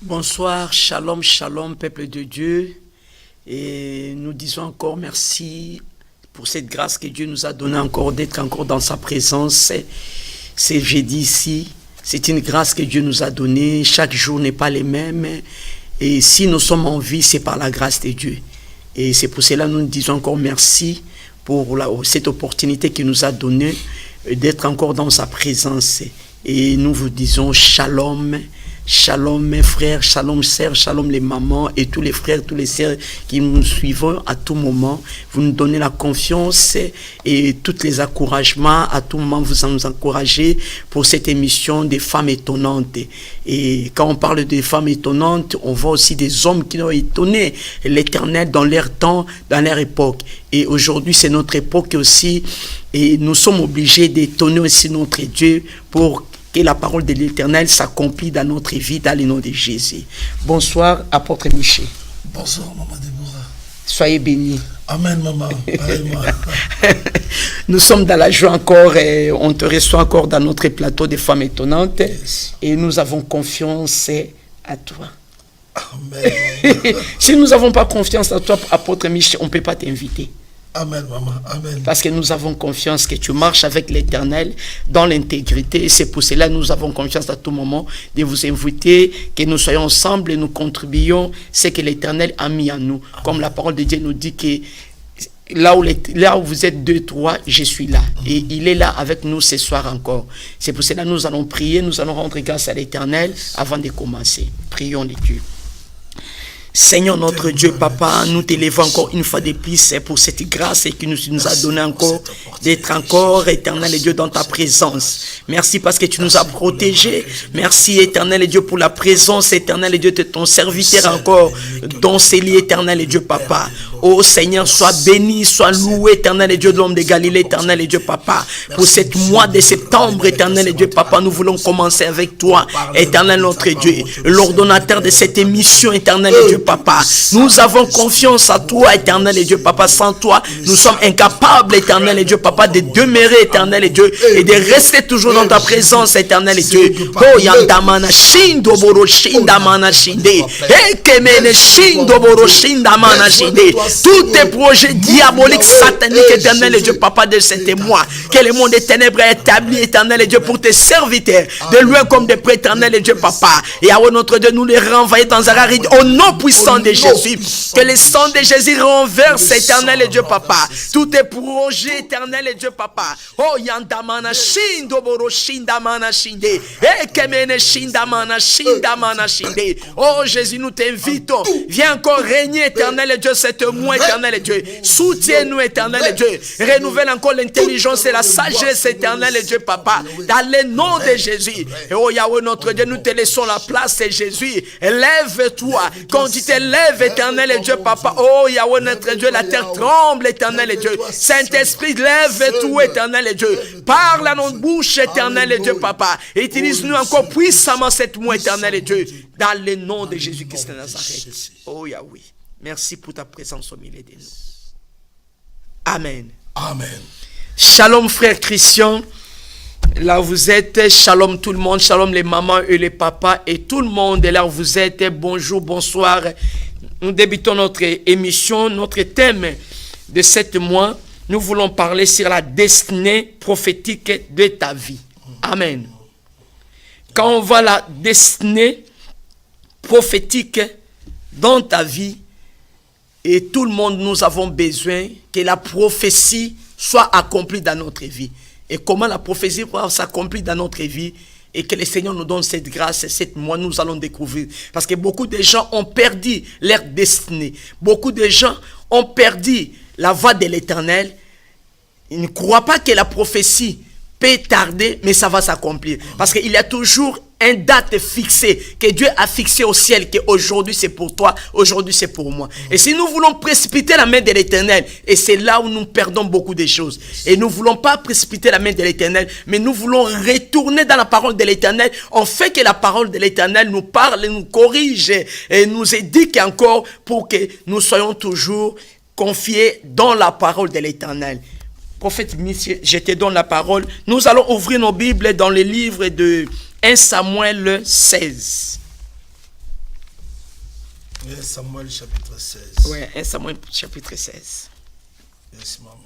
Bonsoir, shalom, shalom, peuple de Dieu. Et nous disons encore merci pour cette grâce que Dieu nous a donnée encore d'être encore dans sa présence. C'est jeudi ici. C'est une grâce que Dieu nous a donnée. Chaque jour n'est pas les mêmes. Et si nous sommes en vie, c'est par la grâce de Dieu. Et c'est pour cela que nous disons encore merci pour cette opportunité qu'il nous a donnée d'être encore dans sa présence. Et nous vous disons shalom. Shalom mes frères, shalom sœurs, shalom les mamans et tous les frères, tous les sœurs qui nous suivent à tout moment. Vous nous donnez la confiance et tous les encouragements. À tout moment, vous nous encouragez pour cette émission des femmes étonnantes. Et quand on parle des femmes étonnantes, on voit aussi des hommes qui ont étonné l'Éternel dans leur temps, dans leur époque. Et aujourd'hui, c'est notre époque aussi. Et nous sommes obligés d'étonner aussi notre Dieu pour que la parole de l'Éternel s'accomplit dans notre vie, dans le nom de Jésus. Bonsoir, apôtre Miché. Bonsoir, maman Déborah. Soyez bénis. Amen, maman. Nous sommes dans la joie encore et on te reçoit encore dans notre plateau des femmes étonnantes. Yes. Et nous avons confiance à toi. Amen. Si nous n'avons pas confiance à toi, apôtre Miché, on ne peut pas t'inviter. Amen, maman. Amen. Parce que nous avons confiance que tu marches avec l'Éternel dans l'intégrité. Et c'est pour cela que nous avons confiance à tout moment de vous inviter, que nous soyons ensemble et nous contribuions ce que l'Éternel a mis en nous. Amen. Comme la parole de Dieu nous dit que là où vous êtes 2, 3, je suis là. Et il est là avec nous ce soir encore. C'est pour cela que nous allons prier, nous allons rendre grâce à l'Éternel avant de commencer. Prions les dieux. Seigneur notre Dieu, Papa, nous t'élevons encore une fois de plus pour cette grâce que tu nous as donné encore d'être encore, Éternel et Dieu, dans ta présence. Merci parce que tu nous as protégés. Merci, Éternel et Dieu, pour la présence, Éternel et Dieu, de ton serviteur encore dans ces lieux, Éternel et Dieu, Papa. Oh Seigneur, sois béni, sois loué, Éternel et Dieu de l'homme de Galilée, Éternel et Dieu, Papa. Pour cette mois de septembre, Éternel et Dieu, Papa, nous voulons commencer avec toi, Éternel notre Dieu, l'ordonnateur de cette émission, Éternel et Dieu, Papa. Nous avons confiance à toi, Éternel et Dieu, Papa. Sans toi, nous sommes incapables, Éternel et Dieu, Papa, de demeurer, Éternel et Dieu, et de rester toujours dans ta présence, Éternel et Dieu. Oh, yandamana shindo boro shindamana shinde. Ekemene shindo boro shindamana shinde. Tous tes projets diaboliques, sataniques, Éternel et Dieu, Papa, de cet mois, que le monde des ténèbres a établi, Éternel et Dieu, pour tes serviteurs, de loin comme de près, Éternel et Dieu, Papa. Et à notre Dieu, nous les renvoyer dans un aride au nom puissant de Jésus. Que le sang de Jésus renverse, Éternel et Dieu, Papa. Tous tes projets, Éternel et Dieu, Papa. Oh, yandamana shindo boro shindamana shinde. Ekemene shindamana shindamana shinde. Oh, Jésus, nous t'invitons. Viens encore régner, Éternel et Dieu, cette mois, Éternel et Dieu. Soutiens-nous, Éternel et Dieu. Renouvelle encore l'intelligence et la sagesse, Éternel et Dieu, Papa. Dans le nom de Jésus. Et oh, Yahweh, notre Dieu, nous te laissons la place, Jésus. Lève-toi. Quand tu te lèves, Éternel et Dieu, Papa. Oh, Yahweh, notre Dieu, la terre tremble, Éternel et Dieu. Saint-Esprit, lève-toi, Éternel et Dieu. Parle à notre bouche, Éternel et Dieu, Papa. Utilise-nous encore puissamment cette mois, Éternel et Dieu. Dans le nom de Jésus-Christ de Nazareth. Oh, Yahweh. Merci pour ta présence au milieu de nous. Amen. Amen. Shalom, frère Christian. Là où vous êtes, shalom tout le monde, shalom les mamans et les papas et tout le monde. Et là où vous êtes, bonjour, bonsoir. Nous débutons notre émission, notre thème de 7 mois. Nous voulons parler sur la destinée prophétique de ta vie. Amen. Quand on voit la destinée prophétique dans ta vie, et tout le monde, nous avons besoin que la prophétie soit accomplie dans notre vie. Et comment la prophétie peut s'accomplir dans notre vie et que le Seigneur nous donne cette grâce et cette mois, nous allons découvrir. Parce que beaucoup de gens ont perdu leur destinée. Beaucoup de gens ont perdu la voie de l'Éternel. Ils ne croient pas que la prophétie peut tarder, mais ça va s'accomplir. Parce qu'il y a toujours une date fixée, que Dieu a fixée au ciel, qu'aujourd'hui c'est pour toi, aujourd'hui c'est pour moi. Et si nous voulons précipiter la main de l'Éternel, et c'est là où nous perdons beaucoup de choses. Et nous ne voulons pas précipiter la main de l'Éternel, mais nous voulons retourner dans la parole de l'Éternel. On fait que la parole de l'Éternel nous parle, nous corrige et nous éduque encore pour que nous soyons toujours confiés dans la parole de l'Éternel. Prophète, je te donne la parole. Nous allons ouvrir nos Bibles dans le livre de 1 Samuel 16. 1 Samuel chapitre 16. Oui, 1 Samuel chapitre 16. Yes, maman.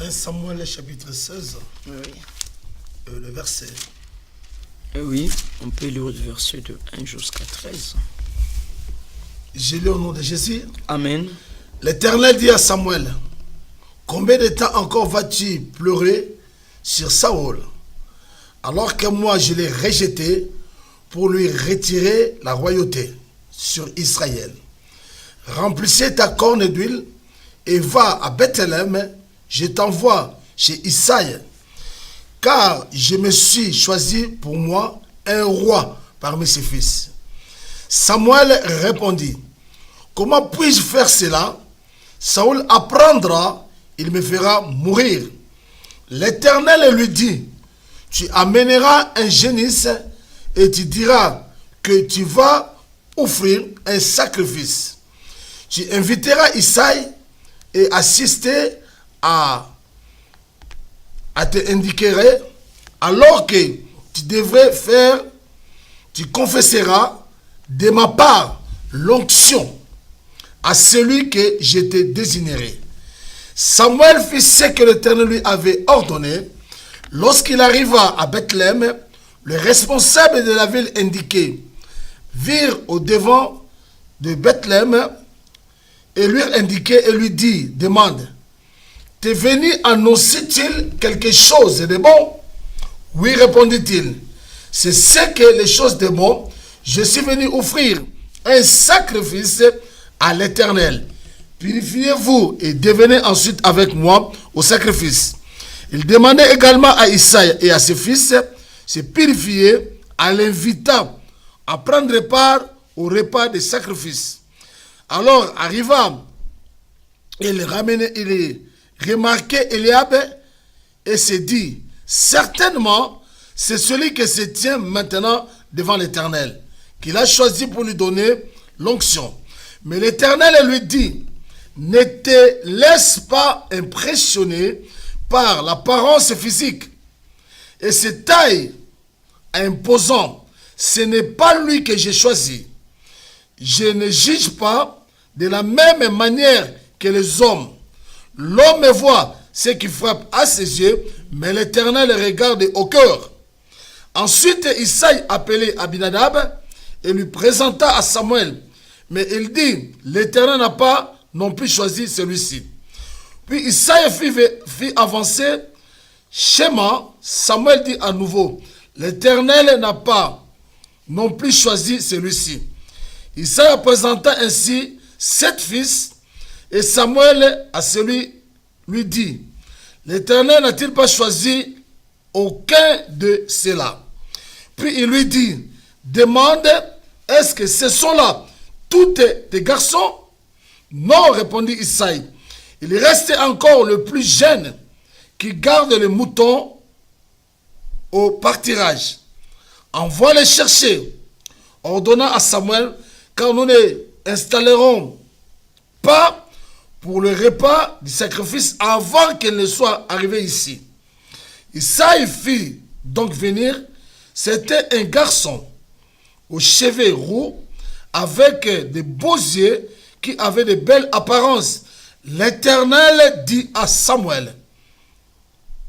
Samuel chapitre 16, Oui. le verset. Oui, on peut lire le verset de 1 jusqu'à 13. Je lis au nom de Jésus. Amen. L'Éternel dit à Samuel, combien de temps encore vas-tu pleurer sur Saül, alors que moi je l'ai rejeté pour lui retirer la royauté sur Israël? Remplissez ta corne d'huile et va à Bethléem. Je t'envoie chez Isaïe, car je me suis choisi pour moi un roi parmi ses fils. Samuel répondit, comment puis-je faire cela? Saül apprendra, il me fera mourir. L'Éternel lui dit, tu amèneras un génisse et tu diras que tu vas offrir un sacrifice. Tu inviteras Isaïe et assister à te indiquer, alors que tu devrais faire, tu confesseras de ma part l'onction à celui que je te désignerai. Samuel fit ce que l'Éternel lui avait ordonné. Lorsqu'il arriva à Bethléem, le responsable de la ville indiquée virent au devant de Bethléem et lui indiquait et lui dit, demande, t'es venu annoncer-t-il quelque chose de bon? Oui, répondit-il. C'est ce que les choses de bon. Je suis venu offrir un sacrifice à l'Éternel. Purifiez-vous et devenez ensuite avec moi au sacrifice. Il demandait également à Isaïe et à ses fils se purifier en l'invitant à prendre part au repas des sacrifices. Alors arriva, il remarquait Eliab et se dit, certainement, c'est celui qui se tient maintenant devant l'Éternel, qu'il a choisi pour lui donner l'onction. Mais l'Éternel lui dit, ne te laisse pas impressionner par l'apparence physique et cette taille imposant. Ce n'est pas lui que j'ai choisi. Je ne juge pas de la même manière que les hommes. L'homme voit ce qui frappe à ses yeux, mais l'Éternel regarde au cœur. Ensuite, Isaïe appelait Abinadab et lui présenta à Samuel. Mais il dit, l'Éternel n'a pas non plus choisi celui-ci. Puis Isaïe fit avancer Shema. Samuel dit à nouveau, l'Éternel n'a pas non plus choisi celui-ci. Isaïe présenta ainsi 7 fils, et Samuel à celui lui dit, l'Éternel n'a-t-il pas choisi aucun de ceux-là? Puis il lui dit, demande, est-ce que ce sont là tous tes garçons? Non, répondit Isaïe. Il restait encore le plus jeune qui garde les moutons au pâturage. Envoie les chercher, ordonna à Samuel, car nous ne installerons pas pour le repas du sacrifice avant qu'elle ne soit arrivée ici. Isaïe fit donc venir, c'était un garçon aux cheveux roux, avec de beaux yeux, qui avait de belles apparences. L'Éternel dit à Samuel,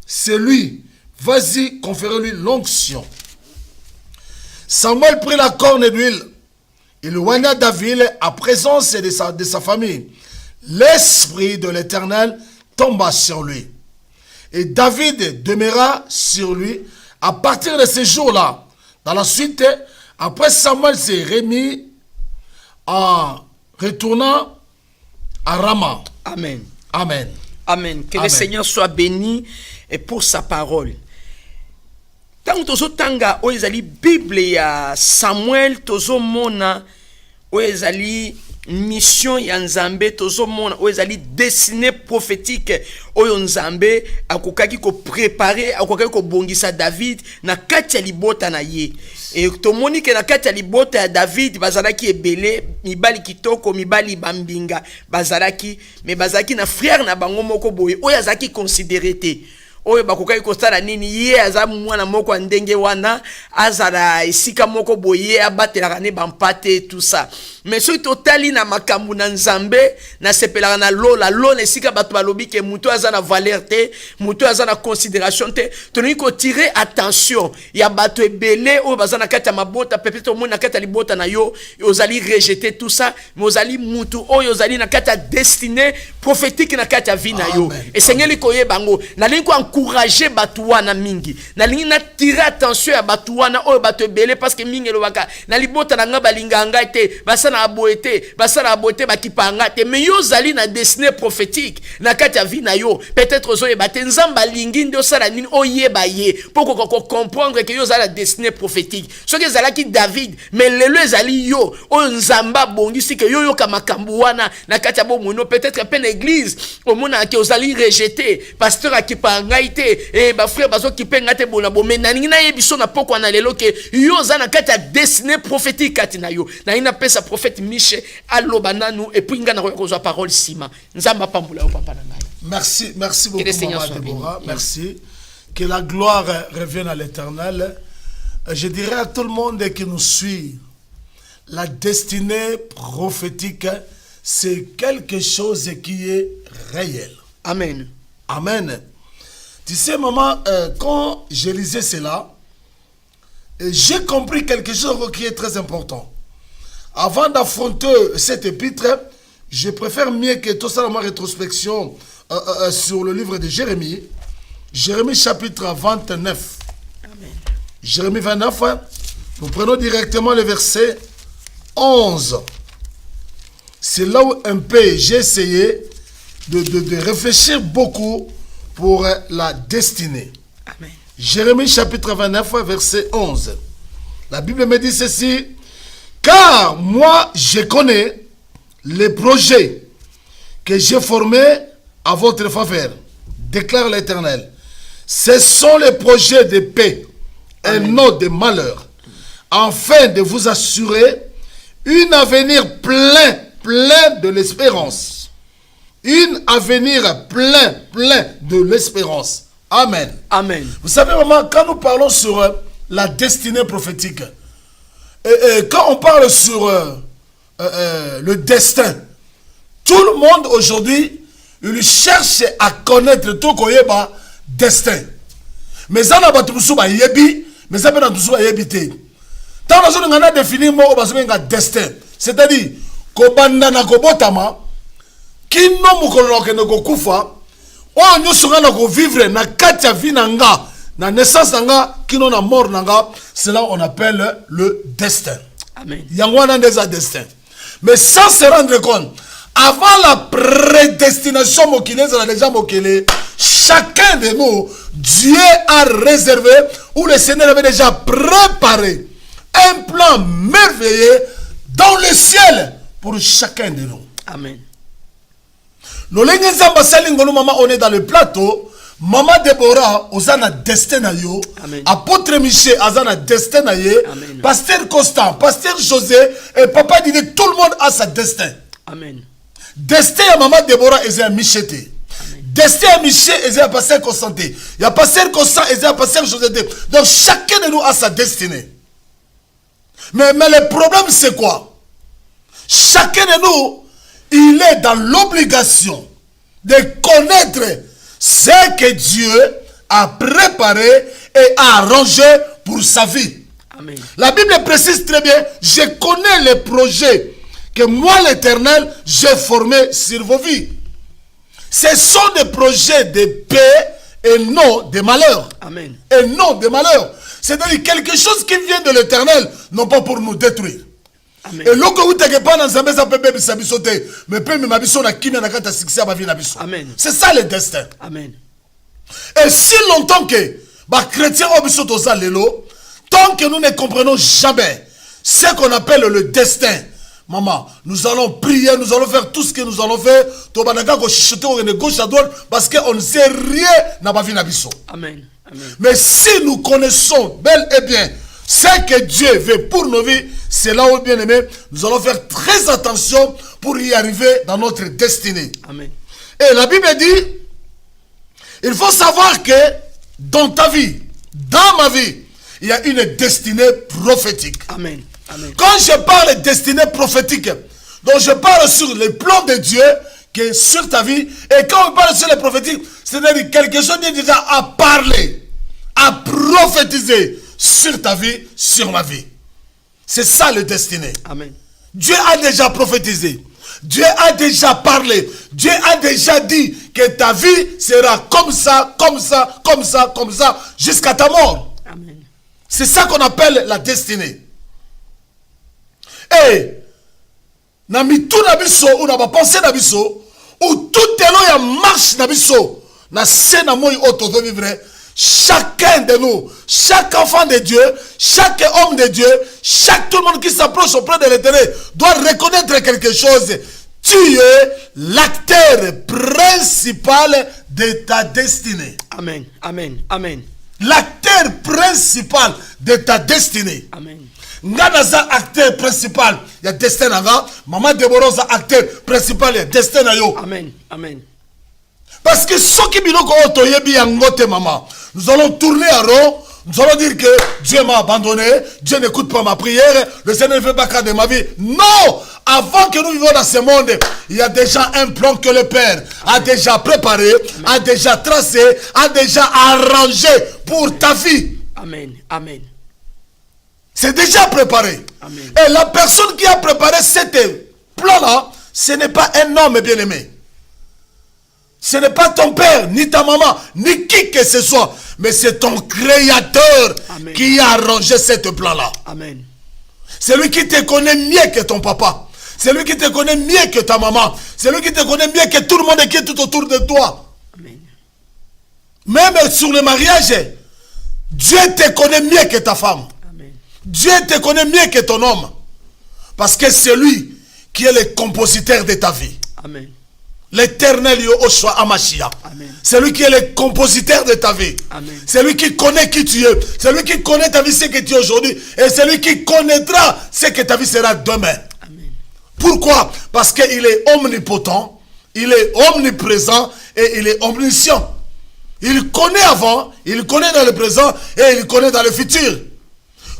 c'est lui, vas-y, conférez-lui l'onction. Samuel prit la corne d'huile, il oigna David à présence de sa famille. L'esprit de l'Éternel tomba sur lui. Et David demeura sur lui à partir de ce jour-là. Dans la suite, après Samuel s'est remis en retournant à Rama. Amen. Amen. Amen. Que Amen. le Seigneur soit béni et pour sa parole. Tant tozo tanga oezali Bible ya Samuel tozo mona oezali mission ya nzambe tozomona oyo ezali destinée prophétique oyo nzambe akokaki ko préparer akokaki ko bongisa David na kati ya libota na ye. Et tomoni ke na kati ya libota ya David bazalaki ebele mibali kitoko mibali bambinga bazalaki mais bazalaki na frère na bango moko boye oyo azaki considéré te. Oyo bakokaki kosala nini ye aza mwana moko ndenge wana azala esika moko boye abatelaka ne bampate tout ça. Mais soki totali na makambo na nzambe na sepelaka na lola esika bato balobi ke mutu aza na valeur te mutu aza na considération te tolingi kotirer attention ya bato ebele oyo baza na kati ya mabota peut-être omoni na kati ya libota na yo ozali rejeter tout ça mais ozali mutu oyo ozali na kati ya destinée prophétique na kati ya vie na yo esengeli koyeba ngo nalingi ko encourager bato wana mingi nalingi na tirer attention ya bato wana oyo bato ebele parce que mingi elobaka na libota na nga balinganga te basa na aboete basala aboete bakipanga te mais yo zali na destinée prophétique na kati ya vie na yo peut-être ozoye bate nzamba lingi ndio sala nini oyeba ye poko ko comprendre que yo zala destinée prophétique soki ezalaki David mais lelo ezali yo oyo nzamba bongisi ke yo yoka makambo wana na kati ya bomono peut-être peine église omona ke ozali rejeté pasteur akipanga ite et ba frère bazo kipenga te bona bo mais naningi na yebiso na poko na lelo ke yo za na kati ya destinée prophétique kati na yo na ina pesa prophète Michel Alobananu et puis ngana ko zo parole sima nzamba pambula papa na ngai. Merci beaucoup Maman Deborah, merci. Que la gloire revienne à l'Éternel. Je dirais à tout le monde qui nous suit, la destinée prophétique, c'est quelque chose qui est réel. Amen. Amen. Tu sais, maman, quand je lisais cela, j'ai compris quelque chose qui est très important. Avant d'affronter cet épître, je préfère mieux que tout ça dans ma rétrospection sur le livre de Jérémie. Jérémie chapitre 29. Amen. Jérémie 29, nous prenons directement le verset 11. C'est là où un peu j'ai essayé de réfléchir beaucoup pour la destinée. Amen. Jérémie chapitre 29, verset 11. La Bible me dit ceci. Car moi, je connais les projets que j'ai formés à votre faveur, déclare l'Éternel. Ce sont les projets de paix et non de malheur, afin de vous assurer un avenir plein de l'espérance. Un avenir plein de l'espérance. Amen. Amen. Vous savez, maman, quand nous parlons sur la destinée prophétique, quand on parle sur le destin, tout le monde aujourd'hui, il cherche à connaître tout le destin. Mais ça n'a pas tout ça, mais ça n'a pas tout ça. Tant que nous avons défini le destin, c'est-à-dire kobandana kobotama, kino mukolo ke no kufa, o nyusu ngana ko vivre na katia vie nanga. La naissance nanga, kino na mort nanga, cela on appelle le destin. Amen. Yangwana déjà destin. Mais sans se rendre compte, avant la prédestination mokile, ça déjà mokile, chacun de nous, Dieu a réservé, ou le Seigneur avait déjà préparé un plan merveilleux dans le ciel pour chacun de nous. Amen. Nous maman, on est dans le plateau. Maman Deborah, Ozana destin na yo. Amen. Apôtre Michel, Ozana destin na ye. Amen. Pasteur Constant, Pasteur José, et Papa dit tout le monde a sa destin. Amen. Destin à Maman Deborah et à Michete. Destin à Michel et à Pasteur Constant. Il y a Pasteur Constant et à Pasteur José. Donc chacun de nous a sa destinée. Mais le problème c'est quoi? Chacun de nous, il est dans l'obligation de connaître ce que Dieu a préparé et a arrangé pour sa vie. Amen. La Bible précise très bien, je connais les projets que moi l'Éternel, j'ai formés sur vos vies. Ce sont des projets de paix et non de malheur. Amen. Et non de malheur. C'est-à-dire quelque chose qui vient de l'Éternel, non pas pour nous détruire. Amen. Et lorsque vous êtes pas dans sa maison, mais peut me m'abisso na kimi na kata succès à ma vie na biso. Amen. C'est ça le destin. Amen. Et si longtemps que bah chrétiens obiso toza lelo, tant que nous ne comprenons jamais ce qu'on appelle le destin, Maman, nous allons prier, nous allons faire tout ce que nous allons faire. Tobanaka ko chichoter on est gauche à droite parce qu'on ne sait rien n'a pas vu nabiso. Amen. Amen. Mais si nous connaissons bel et bien ce que Dieu veut pour nos vies, c'est là où, bien aimé, nous allons faire très attention pour y arriver dans notre destinée. Amen. Et la Bible dit, il faut savoir que dans ta vie, dans ma vie, il y a une destinée prophétique. Amen. Amen. Quand je parle de destinée prophétique, donc je parle sur les plans de Dieu qui est sur ta vie. Et quand on parle sur les prophétiques, c'est-à-dire quelque chose qui est déjà à parler, à prophétiser sur ta vie, sur ma vie. C'est ça le destiné. Amen. Dieu a déjà prophétisé. Dieu a déjà parlé. Dieu a déjà dit que ta vie sera comme ça, comme ça, comme ça, comme ça, jusqu'à ta mort. Amen. C'est ça qu'on appelle la destinée. Et, namitu nabiso, ou n'a pas pensé nabiso, ou tout est là, il marche nabiso, na se na moi auto vivre. Chacun de nous, chaque enfant de Dieu, chaque homme de Dieu, tout le monde qui s'approche auprès de l'Éternel doit reconnaître quelque chose. Tu es l'acteur principal de ta destinée. Amen. Amen. Amen. L'acteur principal de ta destinée. Amen. Nganaza acteur principal, il y a destin là. Maman Déborosa acteur principal, il y a destin là. Amen. Amen. Parce que ce qui est maman, nous allons tourner à rond, nous allons dire que Dieu m'a abandonné, Dieu n'écoute pas ma prière, le Seigneur ne fait pas cas de ma vie. Non! Avant que nous vivions dans ce monde, il y a déjà un plan que le Père a déjà préparé, a déjà tracé, a déjà arrangé pour ta vie. Amen. Amen. C'est déjà préparé. Amen. Et la personne qui a préparé ce plan-là, ce n'est pas un homme bien-aimé. Ce n'est pas ton père, ni ta maman, ni qui que ce soit, mais c'est ton créateur. Amen. Qui a arrangé ce plan-là. Amen. C'est lui qui te connaît mieux que ton papa. C'est lui qui te connaît mieux que ta maman. C'est lui qui te connaît mieux que tout le monde qui est tout autour de toi. Amen. Même sur le mariage, Dieu te connaît mieux que ta femme. Amen. Dieu te connaît mieux que ton homme. Parce que c'est lui qui est le compositeur de ta vie. Amen. L'Éternel Yoshua Amashia. C'est lui qui est le compositeur de ta vie. C'est lui qui connaît qui tu es. C'est lui qui connaît ta vie, ce que tu es aujourd'hui. Et c'est lui qui connaîtra ce que ta vie sera demain. Amen. Pourquoi? Parce qu'il est omnipotent, il est omniprésent et il est omniscient. Il connaît avant, il connaît dans le présent et il connaît dans le futur.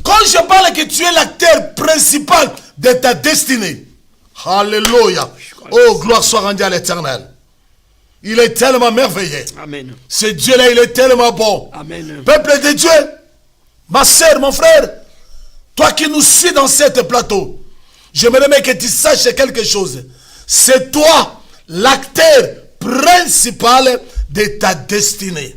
Quand je parle que tu es l'acteur principal de ta destinée, alléluia. Oh, gloire soit rendue à l'Éternel. Il est tellement merveilleux. Amen. Ce Dieu-là, il est tellement bon. Amen. Peuple de Dieu, ma soeur, mon frère, toi qui nous suis dans cette plateau, j'aimerais que tu saches quelque chose. C'est toi l'acteur principal de ta destinée.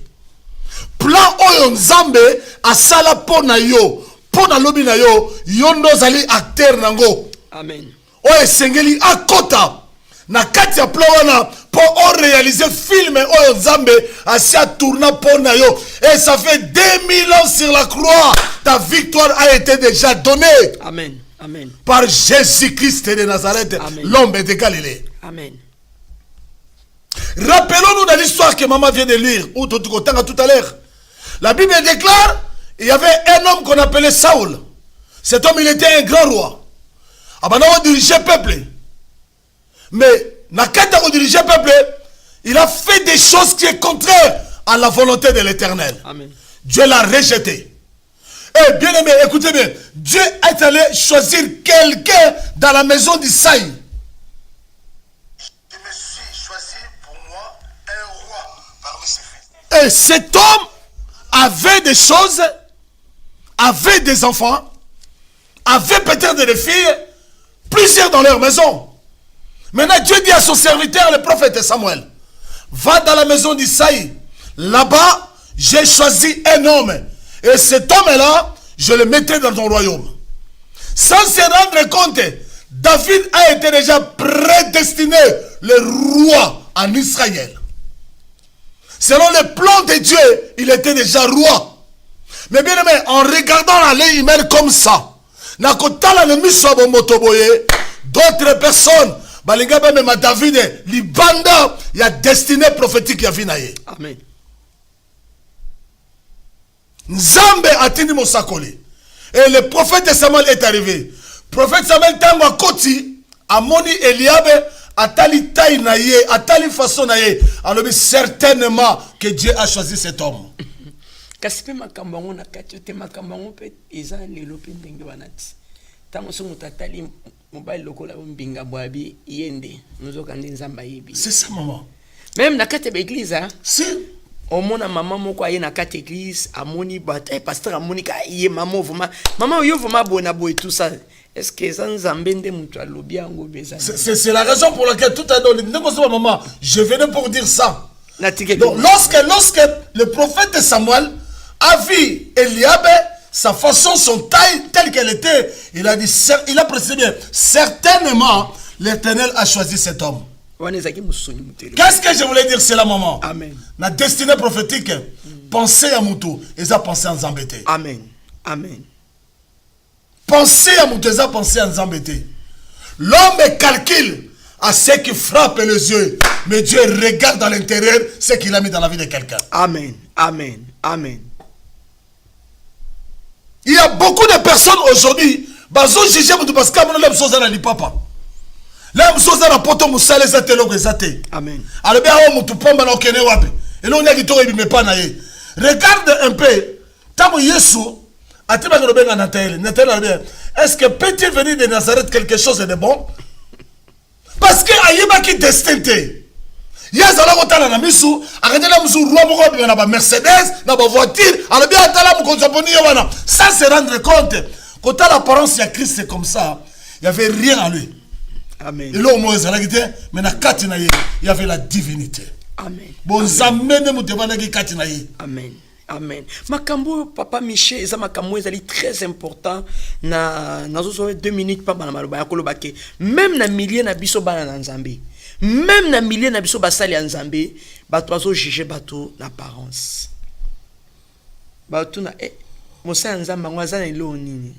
Plan oyo nzambe asala pona yo, pona lobi na yo, yo ndozali acteur nango. Amen. Oye sengeli akota na kati ya plan wana po on réaliser film oyo nzambe asia tourna pona yo, et ça fait 2000 ans sur la croix. Ta victoire a été déjà donnée. Amen. Amen. Par Jésus-Christ de Nazareth, l'homme de Galilée. Amen. Rappelons-nous dans l'histoire que maman vient de lire, ou tout à l'heure. La Bible déclare, il y avait un homme qu'on appelait Saoul. Cet homme, il était un grand roi. On dirigeait le peuple. Mais, quand on dirigeait le peuple, il a fait des choses qui sont contraires à la volonté de l'Éternel. Dieu l'a rejeté. Et bien aimé, écoutez bien, Dieu est allé choisir quelqu'un dans la maison d'Isaïe. Je me suis choisi pour moi un roi parmi ses fils. Et cet homme avait des choses, avait des enfants, avait peut-être des filles, plusieurs dans leur maison. Maintenant, Dieu dit à son serviteur, le prophète Samuel, va dans la maison d'Isaïe. Là-bas, j'ai choisi un homme. Et cet homme-là, je le mettrai dans ton royaume. Sans se rendre compte, David a été déjà prédestiné le roi en Israël. Selon le plan de Dieu, il était déjà roi. Mais bien aimé, en regardant la ley humaine comme ça, d'autres personnes balinga ba même David libanda il y a destinée prophétique ya vinaye. Amen. Nzambe atindi mosakoli. Et le prophète Samuel est arrivé. Prophète Samuel tango koti amoni Eliabe atali taille naye, atali façon naye. Alors certainement que Dieu a choisi cet homme. Kasi pe makambo ngo na kati te makambo ngo pe eza lelo pe ndenge banati. Tango so mutatali mobile lokola mbinga bwabi yende nozoka ndi nzamba yebi. C'est ça maman. Même na kati l'église Si au mona maman moko aye na kati église amoni bata pasteur amoni ka ye maman vraiment maman yo vraiment bona boy tout ça. Est-ce que ça nzambe nde mutu alobi yango beza? c'est la raison pour laquelle tout à l'heure maman, je venais pour dire ça. Donc lorsque le prophète Samuel a vu Eliabe, sa façon, son taille telle qu'elle était, il a précisé bien, certainement l'Éternel a choisi cet homme. Qu'est-ce que je voulais dire, c'est la maman? Amen. La destinée prophétique, pensez à Moutou, et ça pensez à Nzambete. Amen. Amen. Pensez à Moutou, et ça pensez à Nzambete. L'homme calcule à ce qui frappe les yeux, mais Dieu regarde dans l'intérieur ce qu'il a mis dans la vie de quelqu'un. Amen. Amen. Amen. Il y a beaucoup de personnes aujourd'hui, bazo jugé parce que mon homme soza na lipapa. L'homme soza na poto musale za telo que zate. Amen. Alors bien on mutu pomba na okene wapi. Et là on a dit to ebime pa na ye. Regarde un peu. Tamo Yesu atiba ko benga na tele. Na tele bien. Est-ce que peut-il venir de Nazareth quelque chose de bon? Parce que ayeba ki destinité. Yazala kotala na misu, akatela musu roi moko na ba Mercedes, na ba voiture, alors bien atala mu konzoponi wana. Ça se rendre compte. Quand l'apparence de Christ c'est comme ça, il y avait rien en lui. Amen. Et là au moins mais na katina il y avait la divinité. Amen. Bon zamene mu tebana ki katina ye. Amen. Amen. Makambo papa Michel eza makambo ezali très important na nazo 2 minutes pa bana maloba ya kolobake. Même na milliers na biso bana na Nzambe. Même na milliers na biso basali ya Nzambe, bato bazo juger bato l'apparence. Bato na mosa Nzamba ngwaza na ilo nini.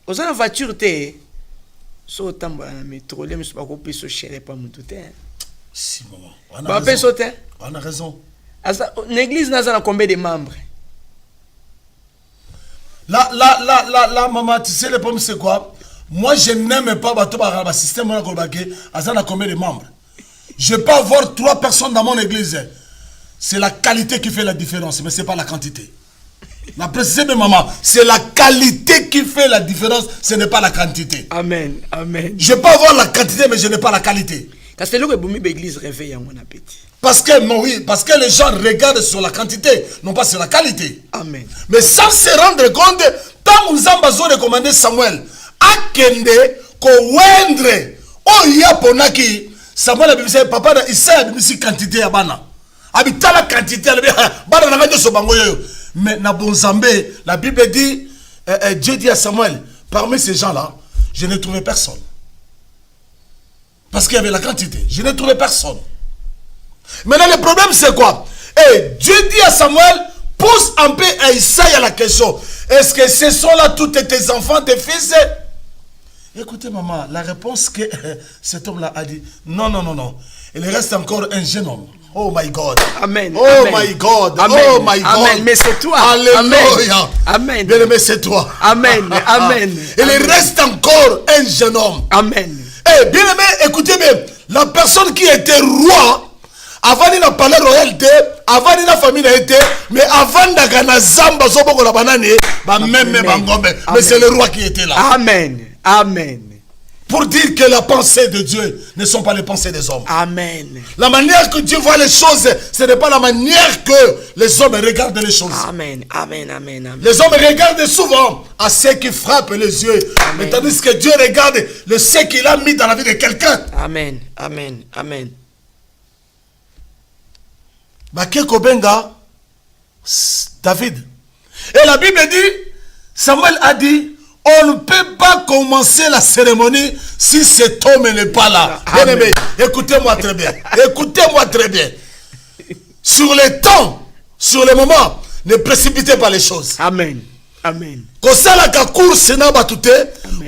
Oza na voiture te. So tambola na métro, les miso bako peso chere pa mutu te. Si maman. Ba peso te. On a raison. Asa l'église n'a combien de membres? La maman, tu sais le problème c'est quoi? Moi, je n'aime pas le système de combien de membres. Je peux avoir 3 personnes dans mon église. C'est la qualité qui fait la différence, mais ce n'est pas la quantité. La précision de maman, c'est la qualité qui fait la différence, ce n'est pas la quantité. Amen. Amen. Je peux avoir la quantité, mais je n'ai pas la qualité. Parce que l'église réveille mon appétit. Parce que les gens regardent sur la quantité, non pas sur la qualité. Amen. Mais sans se rendre compte, tant nous avons recommandé Samuel, akende ko wendre o ya ponaki Samuel abimisa papa na Isaïe abimisi quantité ya bana abitala quantité ya bana na ngande so bango yoyo mais na bonzambe la Bible dit Dieu dit à Samuel parmi ces gens-là je n'ai trouvé personne parce qu'il y avait la quantité je n'ai trouvé personne. Maintenant le problème c'est quoi? Et Dieu dit à Samuel pose un peu à Isaïe à la question est-ce que ce sont là tous tes enfants tes fils? Écoutez maman, la réponse que cet homme-là a dit, non. Il reste encore un jeune homme. Oh my God. Amen. Oh Amen. my God. Amen. Oh my God. Amen. Mais c'est toi. Alléluia. Amen. Bien aimé, c'est toi. Amen. Amen. Il reste encore un jeune homme. Amen. Eh, bien aimé, écoutez bien. La personne qui était roi, avant il n'a pas la royauté, avant il n'a famille été, mais avant d'agana zamba zoboko la banane, même bangombe. Mais c'est le roi qui était là. Amen. Amen. Pour dire que la pensée de Dieu ne sont pas les pensées des hommes. Amen. La manière que Dieu voit les choses, ce n'est pas la manière que les hommes regardent les choses. Amen. Amen. Amen. Amen. Les hommes regardent souvent à ce qui frappe les yeux. Mais tandis que Dieu regarde le ce qu'il a mis dans la vie de quelqu'un. Amen. Amen. Amen. Bakeko Benga, David. Et la Bible dit, Samuel a dit, on ne peut pas commencer la cérémonie si cet homme n'est pas là. Bien aimé, écoutez-moi très bien. Écoutez-moi très bien. Sur les temps, sur les moments, ne précipitez pas les choses. Amen. Amen. Kosalaka course na batute,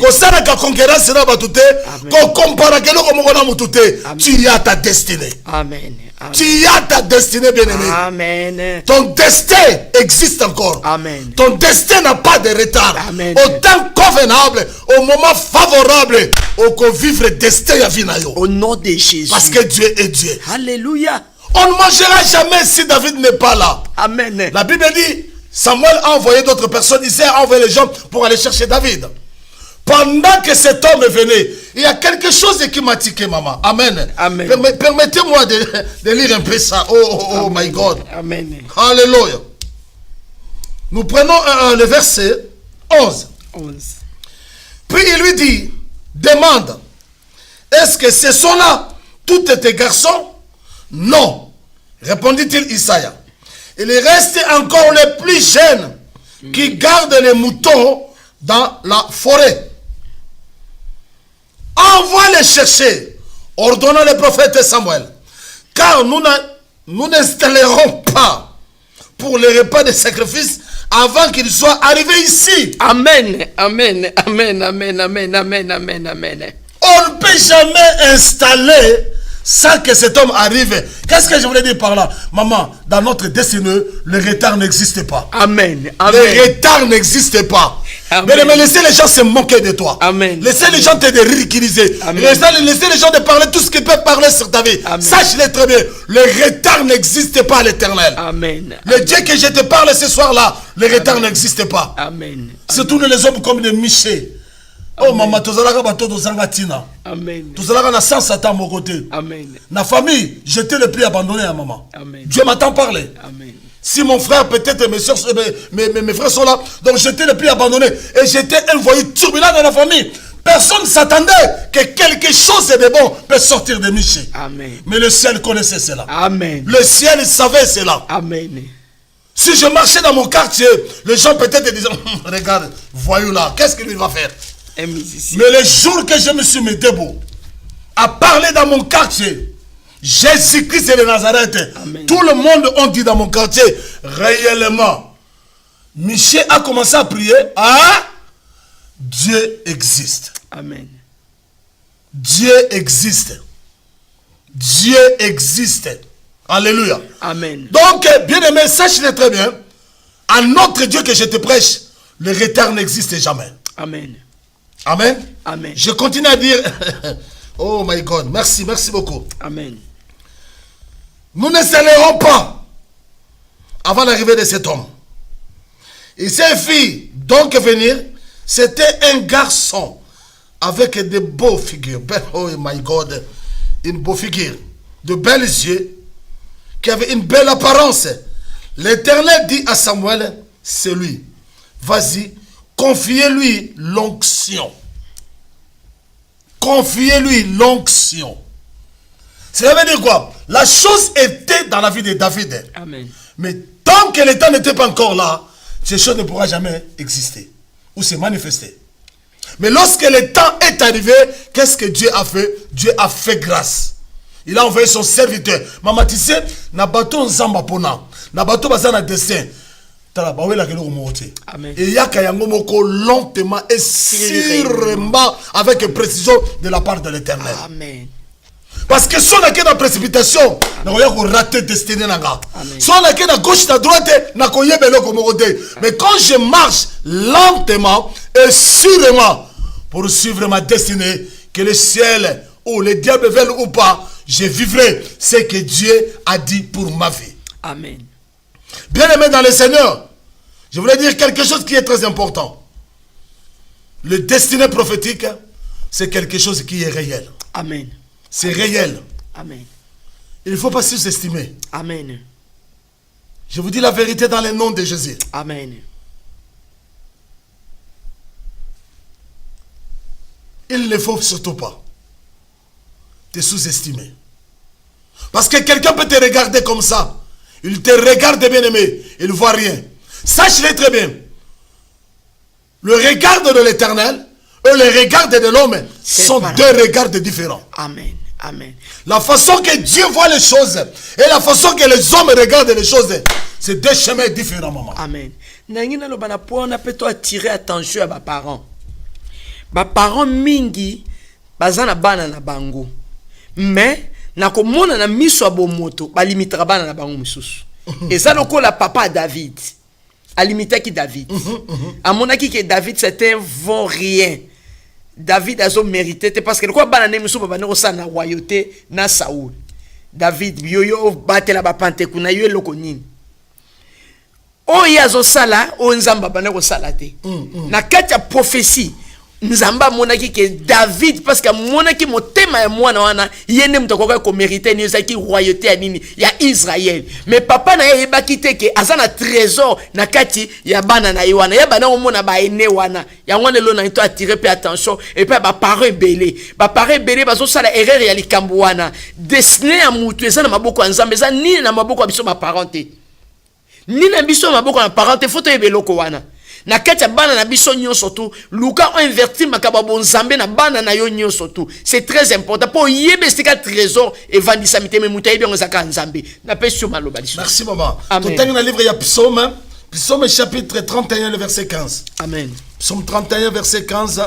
kosalaka concurrence na batute, ko compara kelo ko moko na mutute, tu y as ta destinée. Amen. Tu y as ta destinée, bien-aimé. Amen. Ton destin existe encore. Amen. Ton destin n'a pas de retard. Amen. Au temps convenable, au moment favorable, au vivre destin ya vinayo. Au nom de Jésus. Parce que Dieu est Dieu. Alléluia. On ne mangera jamais si David n'est pas là. Amen. La Bible dit, Samuel a envoyé d'autres personnes, Isaïe a envoyé les gens pour aller chercher David. Pendant que cet homme venait, il y a quelque chose qui m'a tiqué, maman. Amen. Amen. Permettez-moi de lire un peu ça. Oh my God. Amen. Alléluia. Nous prenons le verset 11. 11. Puis il lui dit, demande, est-ce que ce sont là tous tes garçons? Non, répondit-il Isaïe. Il reste encore les plus jeunes qui gardent les moutons dans la forêt. Envoie les chercher, ordonna le prophète Samuel, car nous n'installerons pas pour le repas de sacrifice avant qu'il soit arrivé ici. Amen. Amen. Amen. Amen. Amen. Amen. Amen. Amen. On ne peut jamais installer sans que cet homme arrive. Qu'est-ce que je voulais dire par là? Maman, dans notre destinée, le retard n'existe pas. Amen. Amen. Le retard n'existe pas. Mais laissez les gens se moquer de toi. Amen. Laissez les gens te ridiculiser. Laissez les gens te parler tout ce qu'ils peuvent parler sur ta vie. Sache-le très bien. Le retard n'existe pas à l'éternel. Amen. Le Dieu que je te parle ce soir-là, le retard n'existe pas. Amen. Surtout les hommes comme des Michel. Oh maman, tozalaka bato tozanga tina. Amen. Tozalaka na sans Satan à mon côté. Amen. La famille, j'étais le plus abandonné à maman. Amen. Dieu m'attend parler. Amen. Si mon frère, peut-être mes soeurs, mes frères sont là, donc j'étais le plus abandonné. Et j'étais un voyou turbulent dans la famille. Personne ne s'attendait que quelque chose de bon peut sortir de Michel. Amen. Mais le ciel connaissait cela. Amen. Le ciel savait cela. Amen. Si je marchais dans mon quartier, les gens peut-être disaient, regarde, voyou là, qu'est-ce qu'il va faire? Un musicien. Mais le jour que je me suis mis debout, à parler dans mon quartier, Jésus-Christ de Nazareth, Amen. Tout le monde a dit dans mon quartier, réellement, Michel a commencé à prier, Dieu existe. Amen. Dieu existe. Dieu existe. Alléluia. Amen. Donc, bien aimé, sache-le très bien, à notre Dieu que je te prêche, le retard n'existe jamais. Amen. Amen. Amen. Je continue à dire, oh my God, merci beaucoup. Amen. Nous ne célébrons pas avant l'arrivée de cet homme. Et cette fille, donc venir, c'était un garçon avec de beaux figures. Oh my God, une beau figure, de belles yeux, qui avait une belle apparence. L'Éternel dit à Samuel, c'est lui. Vas-y, confiez-lui l'onction. Confiez-lui l'onction. Cela veut dire quoi? La chose était dans la vie de David. Amen. Mais tant que le temps n'était pas encore là, ces choses ne pourront jamais exister ou se manifester. Mais lorsque le temps est arrivé, qu'est-ce que Dieu a fait? Dieu a fait grâce. Il a envoyé son serviteur. Maman, tu sais, na bateau nzamba pona, na bateau bazana destin. Amen. Et il y a lentement et sûrement avec précision de la part de l'Éternel. Amen. Parce que si on a que dans précipitation, on va rater destinée. Si on a que dans gauche, à droite, on va. Mais quand je marche lentement et sûrement pour suivre ma destinée, que le ciel ou le diable veulent ou pas, je vivrai ce que Dieu a dit pour ma vie. Amen. Bien aimé dans le Seigneur, je voulais dire quelque chose qui est très important. Le destiné prophétique, c'est quelque chose qui est réel. Amen. C'est réel. Amen. Il ne faut pas sous-estimer. Amen. Je vous dis la vérité dans le nom de Jésus. Amen. Il ne faut surtout pas te sous-estimer. Parce que quelqu'un peut te regarder comme ça. Il te regarde bien aimé. Il ne voit rien. Sache-le très bien. Le regard de l'Éternel et le regard de l'homme sont deux regards différents. Amen. Amen. La façon que Dieu voit les choses et la façon que les hommes regardent les choses, c'est deux chemins différents, maman. Amen. nangi na loba na pona pe to attirer attention à ba parents. Ba parents mingi bazana bana na bango. Mais na komona na miso abomoto ba limitera bana na bango mususu. Et ça lokola papa David. A limité qui David. A mon avis que David c'était un vaurien. David a son mérité parce que quoi bana ne mususu ba ne rosa na royauté na Saoul. David yoyo batela ba pante kuna yo lokonini. O yazo sala o nzamba bana ko salate. Na kati ya prophétie nzamba monaki ke David parce que monaki motema ya mwana wana yende mutakoka ko mériter ni zaki royauté ya nini ya Israël. Mais papa na ye bakite ke azana trésor na kati ya bana na yiwana ya bana omona ba ene wana ya ngone lo na ito attirer pe attention et puis ba parents belé bazo sala erreur ya likambo wana destiné ya mutu ezana maboko ya nzambe za nini na maboko ya biso ba parenté ni na biso maboko na parenté photo ebeloko wana na kati bana na biso nyonso tu luka on inverti makaba bonzambe na bana na yo nyonso tu c'est très important pour yebe sika trésor et vandisa miteme mutayi bien ngozaka nzambe na pesio maloba liso. Merci maman. Tout dans le livre il y a Psaume chapitre 31 le verset 15. Amen. Psaume 31 verset 15.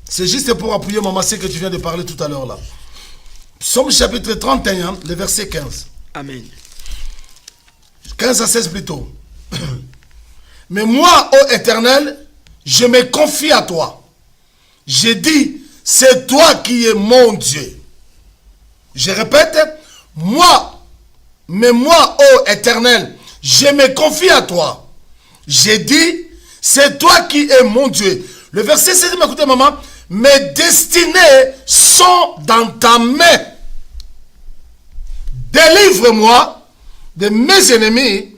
C'est juste pour appuyer maman ce que tu viens de parler tout à l'heure là. Psaume chapitre 31 le verset 15. Amen. 15 à 16 plutôt. Mais moi, ô Éternel, je me confie à toi. Je dis, c'est toi qui es mon Dieu. Je répète, mais moi, ô Éternel, je me confie à toi. Je dis, c'est toi qui es mon Dieu. Le verset 16, écoutez maman, mes destinées sont dans ta main. Délivre-moi de mes ennemis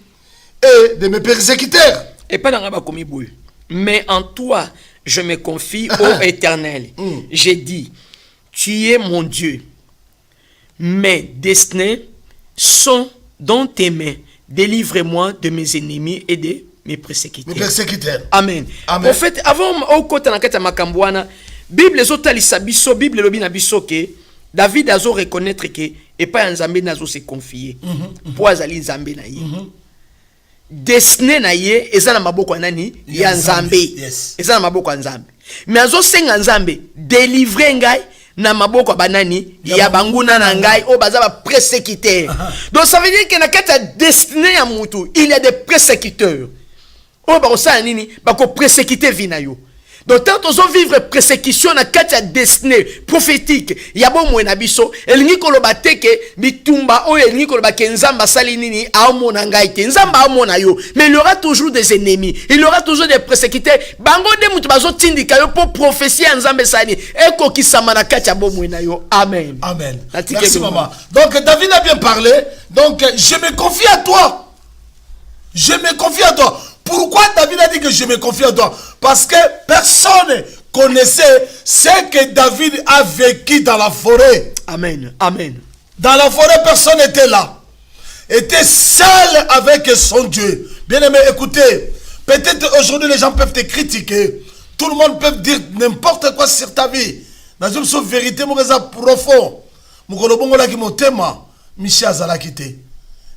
et de mes persécuteurs. Et pas dans la commis boule. Mais en toi, je me confie au Éternel. J'ai dit, tu es mon Dieu. Mes destinées sont dans tes mains. Délivre-moi de mes ennemis et de mes persécuteurs. Mes persécuteurs. Amen. Amen. En fait, avant au côté de la Makambouana, Bible est biso, Bible lobina biso que David a reconnaître que et pas un Zambé n'a se confier. Pour azali Zambé na ye. Destiné na ye eza na maboko nani ya Nzambe. Eza na maboko ya Nzambe. Mais azo senga Nzambe délivrer ngai na maboko banani ya banguna na ngai o baza ba persécuteur. Donc ça veut dire que na kata destiné ya mutu, il y a des persécuteurs. O ba osana nini ba ko persécuter vina yo. Donc, tant qu'on vivre persécution na katia destinée prophétique, ya bon mouena biso, el ni koloba teke, bitumba, o el ni koloba kenzamba salinini, aomona ngaite, nzamba aomona yo. Mais il y aura toujours des ennemis, il y aura toujours des persécuteurs. Bango de moutubazo tindika yo pour prophétie nzambe sani, eko kisama na katia bon mouena yo. Amen. Amen. Merci maman. Donc, David a bien parlé. Donc, je me confie à toi. Je me confie à toi. Pourquoi David a dit que je me confie à toi? Parce que personne connaissait ce que David a vécu dans la forêt. Amen. Amen. Dans la forêt, personne n'était là. Était seul avec son Dieu. Bien aimé, écoutez, peut-être aujourd'hui les gens peuvent te critiquer. Tout le monde peut dire n'importe quoi sur ta vie. Dans une seule vérité, mon réseau profond. Mon colobongo la qui motema, Michel Zalakite.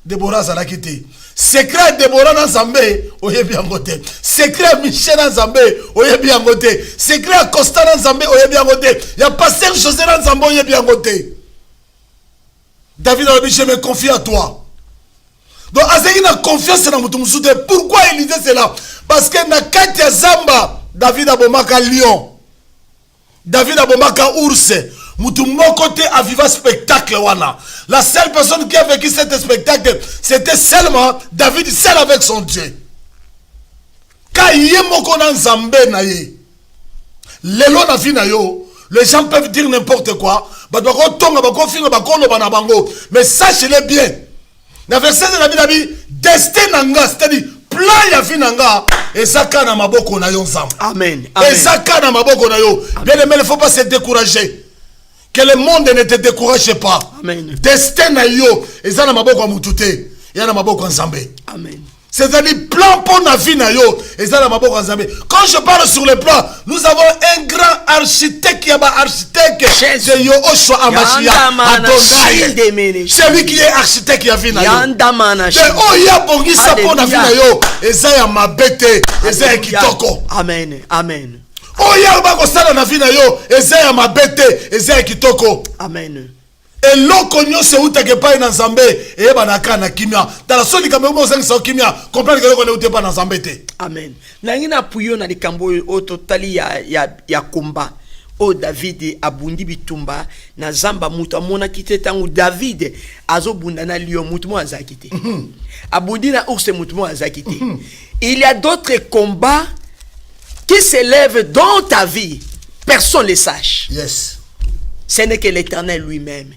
Déborah Zalakite. Secret Déborah dans Zambé, oye bien côté. Secret Michel dans Zambé, oye bien côté. Secret Costa dans Zambé, oye bien côté. Il y a pasteur José dans Zambé, oye bien côté. David a dit, je me confie à toi. Donc, Azeki a confiance dans Moutoumsoute. Pourquoi il disait cela? Parce que dans Katia Zamba, David a bomaka lion. David a bomaka ours. Moutoumou côté à vivre spectacle wana. La seule personne qui a vécu cet spectacle, c'était seulement David seul avec son Dieu. Quand il y a moko dans Zambé na ye, lelo na vie na yo, les gens peuvent dire n'importe quoi. Mais sachez-le bien. Dans verset de la Bible, destin nanga, c'est-à-dire plan ya vie nanga, et ça kana maboko na yo nzamba. Amen. Et ça kana maboko na yo. Bien aimé, il ne faut pas se décourager. Que le monde ne te décourage pas. Amen. Destin na yo, et ça na maboko mutute, et na maboko nzambe. Amen. C'est-à-dire plan pour la vie na yo. Et ça la maboko nzambe. Quand je parle sur le plan, nous avons un grand architecte qui est architecte. C'est yo Oshua Amashia Adonai. C'est lui qui est architecte qui a vie na yo. Mais oh ya bongi ça pour la vie na yo. Et ça ya mabete. Et ça ya kitoko. Amen. Amen. Oh ya ba ko sala na vie na yo. Et ça ya mabete. Et ça ya kitoko. Amen. Et l'oko nyonso utake pa na nzambe e banaka na kimia tala soni kambe mo zangisa kimia comprendre que l'oko ne ute pa na nzambe te. Amen. Nangina puyo na likambo o totali ya komba o David abundi bitumba na zamba mutu amona kite tangu David azobunda na lion mutu mo azakite abundi na ours mutu mo azakite. Il y a d'autres combats qui s'élèvent dans ta vie, personne ne les sache. Yes. Ce n'est que l'Éternel lui-même.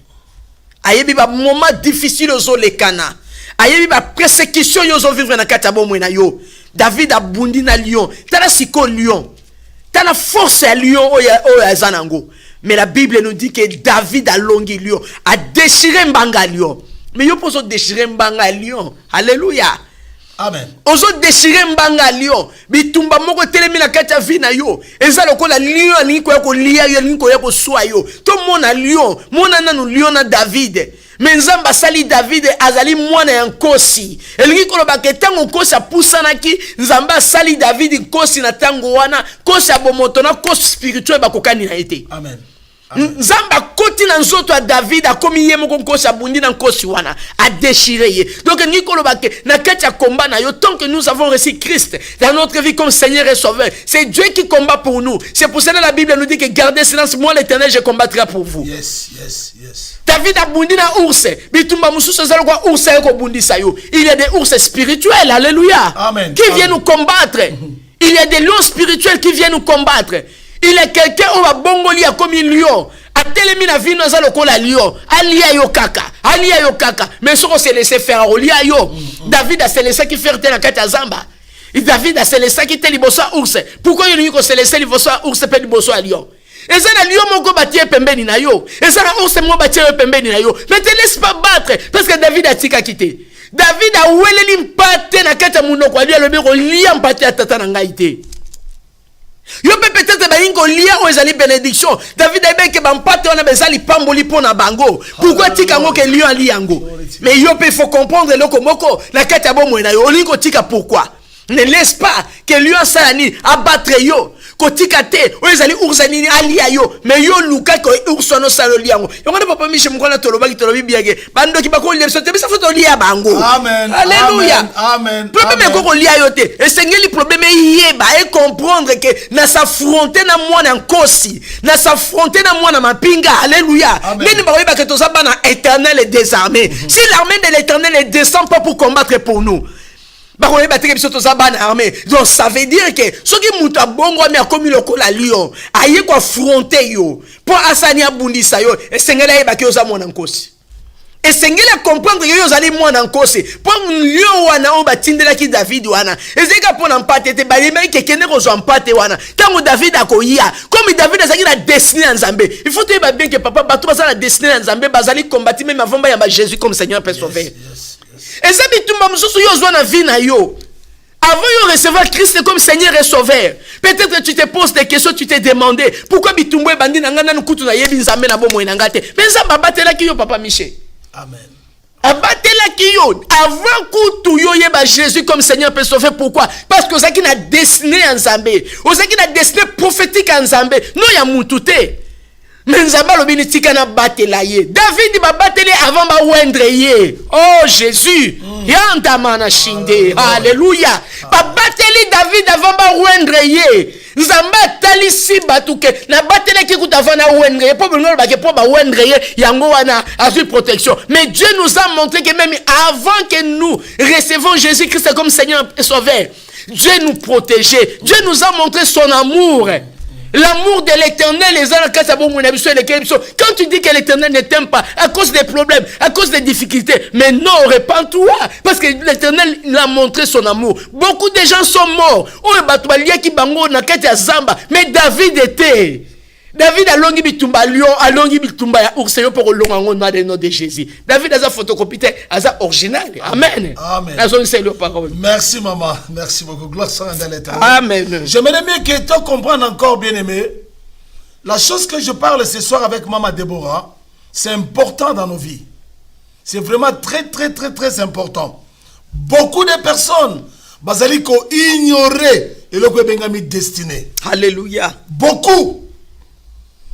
Ayebi ba moment difficile ozo lekana. Ayebi ba persécution yozo vivre na katabo mwena yo. David abundi na lion. Tala siko lion. Tala force à lion oya zanango. Mais la Bible nous dit que David a longi lion, a déchiré mbanga lion. Mais yo poso déchirer mbanga lion. Alléluia. Amen. Ozo déchirer mbanga lion. Bitumba moko telemi na kati ya vie na yo. Eza lokola lion alingi ko yako lia yo alingi ko yako swa yo. To mona lion, mona nanu lion na David. Mais nzamba sali David azali mwana ya nkosi. Elingi ko loba ke tango nkosi apusana ki nzamba sali David nkosi na tango wana kosi abomoto na kosi spirituel bakokani na ete. Amen. Nzamba koti na nzoto a David a komi ye moko nkosi abundi na nkosi wana a déchiré ye. Donc Nicolo Baké na kati ya combat na yo tant que nous avons reçu Christ dans notre vie comme Seigneur et Sauveur, c'est Dieu qui combat pour nous. C'est pour ça que la Bible nous dit que gardez silence, moi l'Éternel je combattrai pour vous. Yes, yes, yes. David a bundi na ours, bitumba mususu zalo kwa ours ko bundi sa yo. Il y a des ours spirituels, alléluia. Amen. Qui viennent nous combattre. Il y a des lions spirituels qui viennent nous combattre. Il est quelqu'un où va bongoli a comme un lion. A telemi na vie nous a lokola lion. Alia yo kaka. Alia yo kaka. Mais ce qu'on s'est laissé faire au lia yo. David a se laissé qui faire tel kata zamba. Et David a se laissé qui tel liboso ours. Pourquoi il lui se laissé liboso ours pe liboso a lion? Et ça la lion moko batie pembeni na yo. Et ça la ours mo batie pembeni na yo. Mais te laisse pas battre parce que David a tika quitté. David a weleli mpate na kata munoko ali le beko lia mpate ya tata na ngaite. Yo peut-être baingo lia o ezali bénédiction. David a que bampate on a bezali pamboli pona bango. Pourquoi tika ngo ke lion ali yango? Mais yo peut faut comprendre loko moko na kati ya bomo na yo olingo tika pourquoi? Ne laisse pas que lion salani abattre yo. Kotika te o ezali ursani ali yo mais yo luka ko ursono salo liango. Yo ngana papa miche mkona toloba ki tolobi biage. Bando ki bako lia so te bisa foto lia bango. Amen. Alléluia. Amen. Problème ko lia yo te. Et sengeli problème yeba et comprendre que na s'affronter na moi na nkosi, na s'affronter na moi na mapinga. Alléluia. Nini ba yeba que to zaba na Éternel est désarmé. Si l'armée de l'Éternel ne descend pas pour combattre pour nous. Donc ça veut dire que ce qui mouta bongo mais comme le kola lion aye ko affronter yo pour asani abundisa yo et sengela yeba ke oza mona nkosi et sengela comprendre yo zali mona nkosi pour lion wana o batindela ki David wana ezeka pona mpate te balima ke kende ko zo mpate wana tango David akoya comme David azaki na destinée en Nzambe il faut te ba bien que papa bato bazala la destinée en Nzambe bazali combattre même avant ba ya Jésus comme Seigneur Père Sauveur. Et ça bitumba mususu yo zo na vie na yo. Avant de recevoir Christ comme Seigneur et Sauveur, peut-être que tu te poses des questions, tu t'es demandé pourquoi bitumba bandi na ngana nukutu na yebi nzambe na bomo inangate. Mais ça babatela ki yo papa Miché. Amen. Abatela ki yo avant kutu yo yeba Jésus comme Seigneur et Sauveur. Pourquoi? Parce que ça qui n'a destiné en Nzambe, ça qui n'a destiné prophétique en Nzambe, non ya mutute. Mais Nzamba lobini tika na batela ye. David ba batele avant ba wendre ye. Oh Jésus. Yanda mana shinde. Alléluia. Ba bateli David avant ba wendre ye. Nzamba talisi batuke na batele ki kuta avant na wendre ye. Po bonolo ba ke po ba wendre ye yango wana azu protection. Mais Dieu nous a montré que même avant que nous recevons Jésus-Christ comme Seigneur et Sauveur, Dieu nous protégeait. Dieu nous a montré son amour. L'amour de l'Éternel, quand tu dis que l'Éternel ne t'aime pas à cause des problèmes, à cause des difficultés, mais non, répands-toi, parce que l'Éternel l'a montré son amour. Beaucoup de gens sont morts. Mais David était. David a longi bitumba lion, a longi bitumba ya ourseyo pour longa ngona de nom de Jésus. David a sa photocopie, a sa original. Amen. Amen. Merci maman, merci beaucoup. Gloire soit dans l'éternel. Amen. J'aimerais bien que tu comprennes encore, bien aimé. La chose que je parle ce soir avec maman Déborah, c'est important dans nos vies. C'est vraiment très très très très important. Beaucoup de personnes, basaliko ignorer et le bengami destiné. Alléluia. Beaucoup.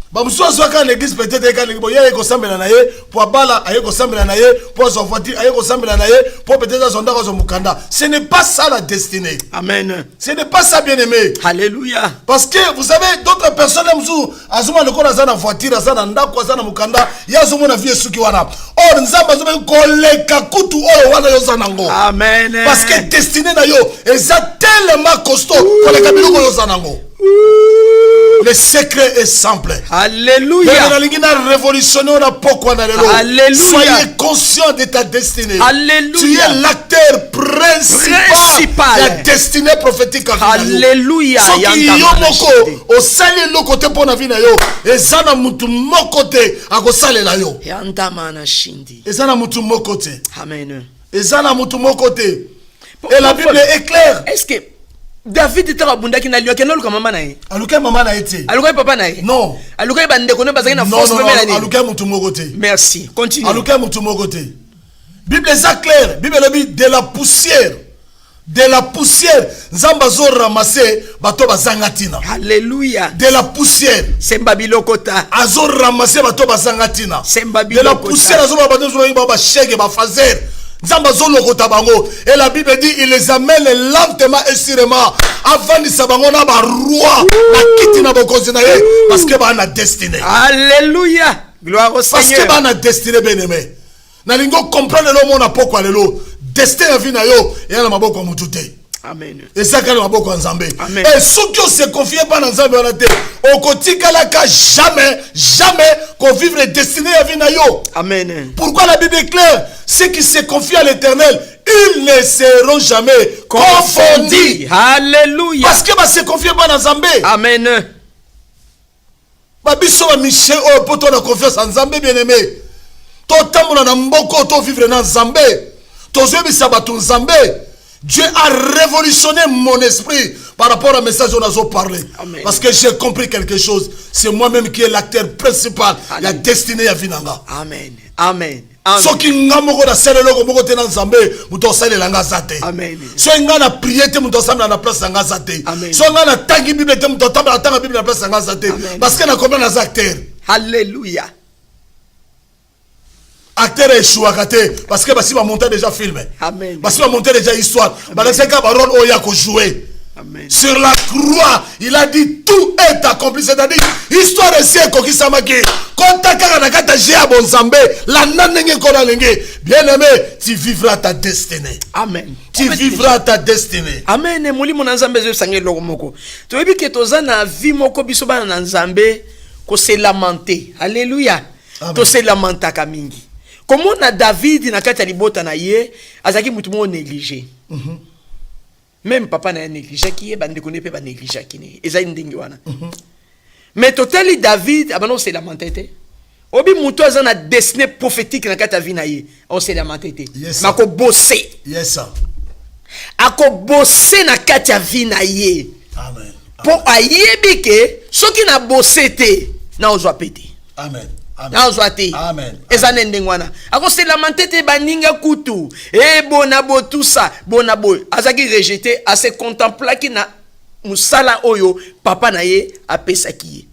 Bamuso soka l'église peut-être quand il y a ko sambela na ye pour bala aye ko sambela na ye pour son voiture aye ko sambela na ye pour peut-être son ndako son mukanda. Ce n'est pas ça la destinée. Amen. Ce n'est pas ça, bien aimé. Alléluia. Parce que vous savez d'autres personnes amuso azuma le kona zana voiture azana ndako azana mukanda ya azuma na vie suki wana. Or nzamba azuma koleka kutu oyo wana yo zanango. Amen. Parce que destinée na yo est tellement costaud koleka biloko yo zanango. Le secret est simple. Alléluia. Alléluia. Soyez conscient de ta destinée. Alléluia. Tu es l'acteur principal de la destinée prophétique. Alléluia. Au salé le côté pour la vie na yo. Et ça na mutu mon côté à ko salé la yo. Et ça na mutu mon côté. Amen. Et ça na mutu mon côté. Et la Bible est claire. Est-ce que David était abunda ki na liyo kenolo ka mama na ye. Aluka mama na ete. Aluka papa na ye. Non. Aluka bande kono bazaki na force même la ni. Aluka mutu mokote. Merci. Continue. Aluka mutu mokote. Bible est claire. Bible dit de la poussière. De la poussière, nzamba zo ramasser bato bazangatina. Alléluia. De la poussière. Semba bilokota. Azo ramasser bato bazangatina. Semba bilokota. De la poussière azo bato zo ba shege ba fazer. Et la Bible dit il les amène lentement et sûrement avant de sabango na ba roi na kiti na bokozi na ye parce que ba na destinée. Alléluia. Gloire au Seigneur. Parce que ba na destinée bien-aimé. Na lingo comprendre le monde na poko lelo. Destin vie na yo et na maboko mutute. Amen. Et ça quand maboko nzambe. Amen. Et ceux qui se confient pas dans nzambe on a te au kotika la ka jamais qu'on vivre destinée à vie na yo. Amen. Pourquoi la Bible est claire? Ceux qui se confient à l'Éternel, ils ne seront jamais confondus. Alléluia. Parce que se confie pas dans Zambé. Amen. Babiso ba Michel o poto na confiance en Zambé bien-aimé. To tamona na mboko to vivre dans Zambé. To zebi sabato Zambé. Dieu a révolutionné mon esprit par rapport au message qu'on a parlé. Amen. Parce que j'ai compris quelque chose. C'est moi-même qui est l'acteur principal. La destinée à Vinanga. Amen. Amen. So ki nga moko na sele loko moko te na nzambe muto sele langa zate. Amen. So nga na prier te muto samla na place nga zate. Amen. So nga na tangi bible te muto tamba tanga bible na place nga zate. Parce que na combien na acteur. Alléluia. Acteur échoua kate parce que basi ba monter déjà film. Amen. Basi ba monter déjà histoire. Ba laisser ka ba rôle oya ko jouer. Amen. Sur la croix, il a dit tout est accompli. C'est-à-dire, histoire de siècle qui s'amaki. Quand ta karanakata j'ai à bon zambé, la nanenge koranenge. Bien-aimé, tu vivras ta destinée. Amen. Tu vivras ta destinée. Amen. Moli mon nzambe zo sangé loko moko. To ebi ke toza na vie moko biso bana na nzambe ko se lamenter. Alléluia. To se lamenta ka mingi. Comment na David na kati ya libota na ye, azaki mutu mo négligé. Même papa n'a négligé qui est bande connaît pas négligé qui n'est et ça ndingi wana. Mais totally David abano c'est lamenté. Obi mutu azana destinée prophétique na kata vie na ye, on s'est lamenté. Yes, mako bosser. Yes sir. Ako bosser na kata vie na ye. Amen. Pour ayebi ke soki na bosser te na ozwa pété. Amen. Amen. Ezane ndengwana. Ako se lamenté te baninga kutu. Eh bonabo tout ça. Bonabo. Azaki rejeté à se contempler ki na musala oyo papa na ye apesa ki.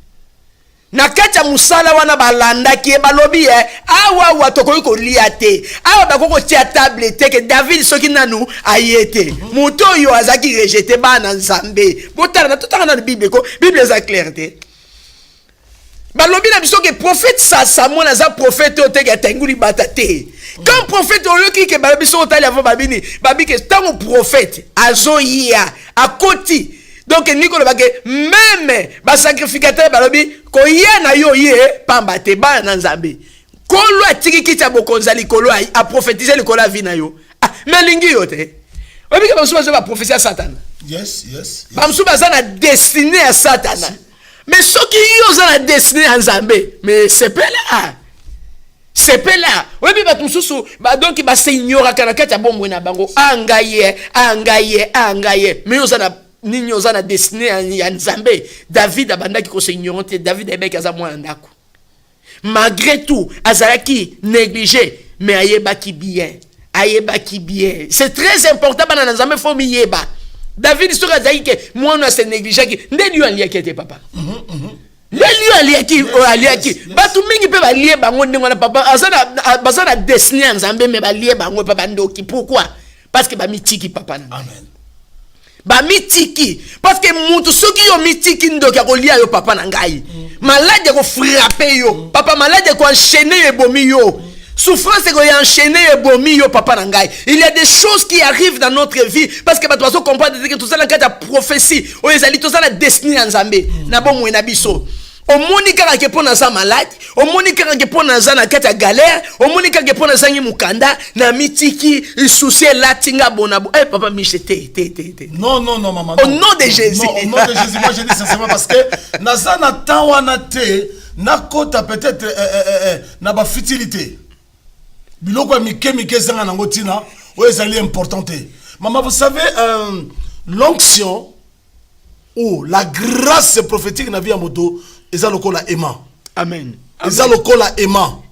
Na kati ya musala wana balanda ki balobi awa watoko ko liate. Awa bakoko tia table te ke David soki nanu ayete. Muto yo azaki rejeté ba na Nzambe. Botala na tutaka na Bible ko Bible est claire te. Balobi na biso ke prophète Samuel aza prophète o te ke tenguli batate. Quand prophète o yoki ke balobi so tali avant babini, babi ke tango prophète azo ya akoti. Donc Nicolas ba ke même ba sacrificateur balobi ko ya na yo ye pamba te ba na Nzambe. Kolo atiki kita bokonzali kolo a prophétiser le kola vi na yo. Ah, mais lingi yo te. Obi ke ba so ba prophétie à Satan. Yes. Ba msuba za na destiné à Satan. Mais ce qui est dans la destinée en Zambé, mais c'est pas là. C'est pas là. Oui, mais bah, donc il va s'ignorer quand la carte bon na bango. Angaye. Mais on a ni on a destiné en Zambé. David abanda qui conseille ignorante. David est bec azamwa andako. Malgré tout, Azaraki négligé, mais ayebaki bien. C'est très important dans Zambé faut miyeba. David sur Azaïke, moi on a c'est négligé. Ndé lui en lié papa. Les lieux aliaki batu mingi pe balie bango ndingo na papa azana destiné en Zambé mais balie bango papa ndoki pourquoi parce que ba mitiki papa na amen ba mitiki parce que mutu soki yo mitiki ndoki akolia yo papa na ngai malade ko frapper yo papa malade ko enchaîner ebomi yo souffrance ko enchaîner ebomi yo papa na ngai il y a des choses qui arrivent dans notre vie parce que batu comprendre que tout ça dans cadre de prophétie o ezali tout ça la destinée en Zambé na bomo na biso au monika ka pona za malade au monika ka pona za na kata galère au monika ka pona za mukanda na mitiki souci latinga bonabo eh papa michete non maman au nom de Jésus au nom de Jésus moi je dis sincèrement parce que naza na temps wana te na kota peut-être na ba futilité biloko mike zanga nango tina o ezali importante maman vous savez l'onction ou la grâce prophétique na vie ya moto eza lokola aimant. Amen. Eza lokola aimant.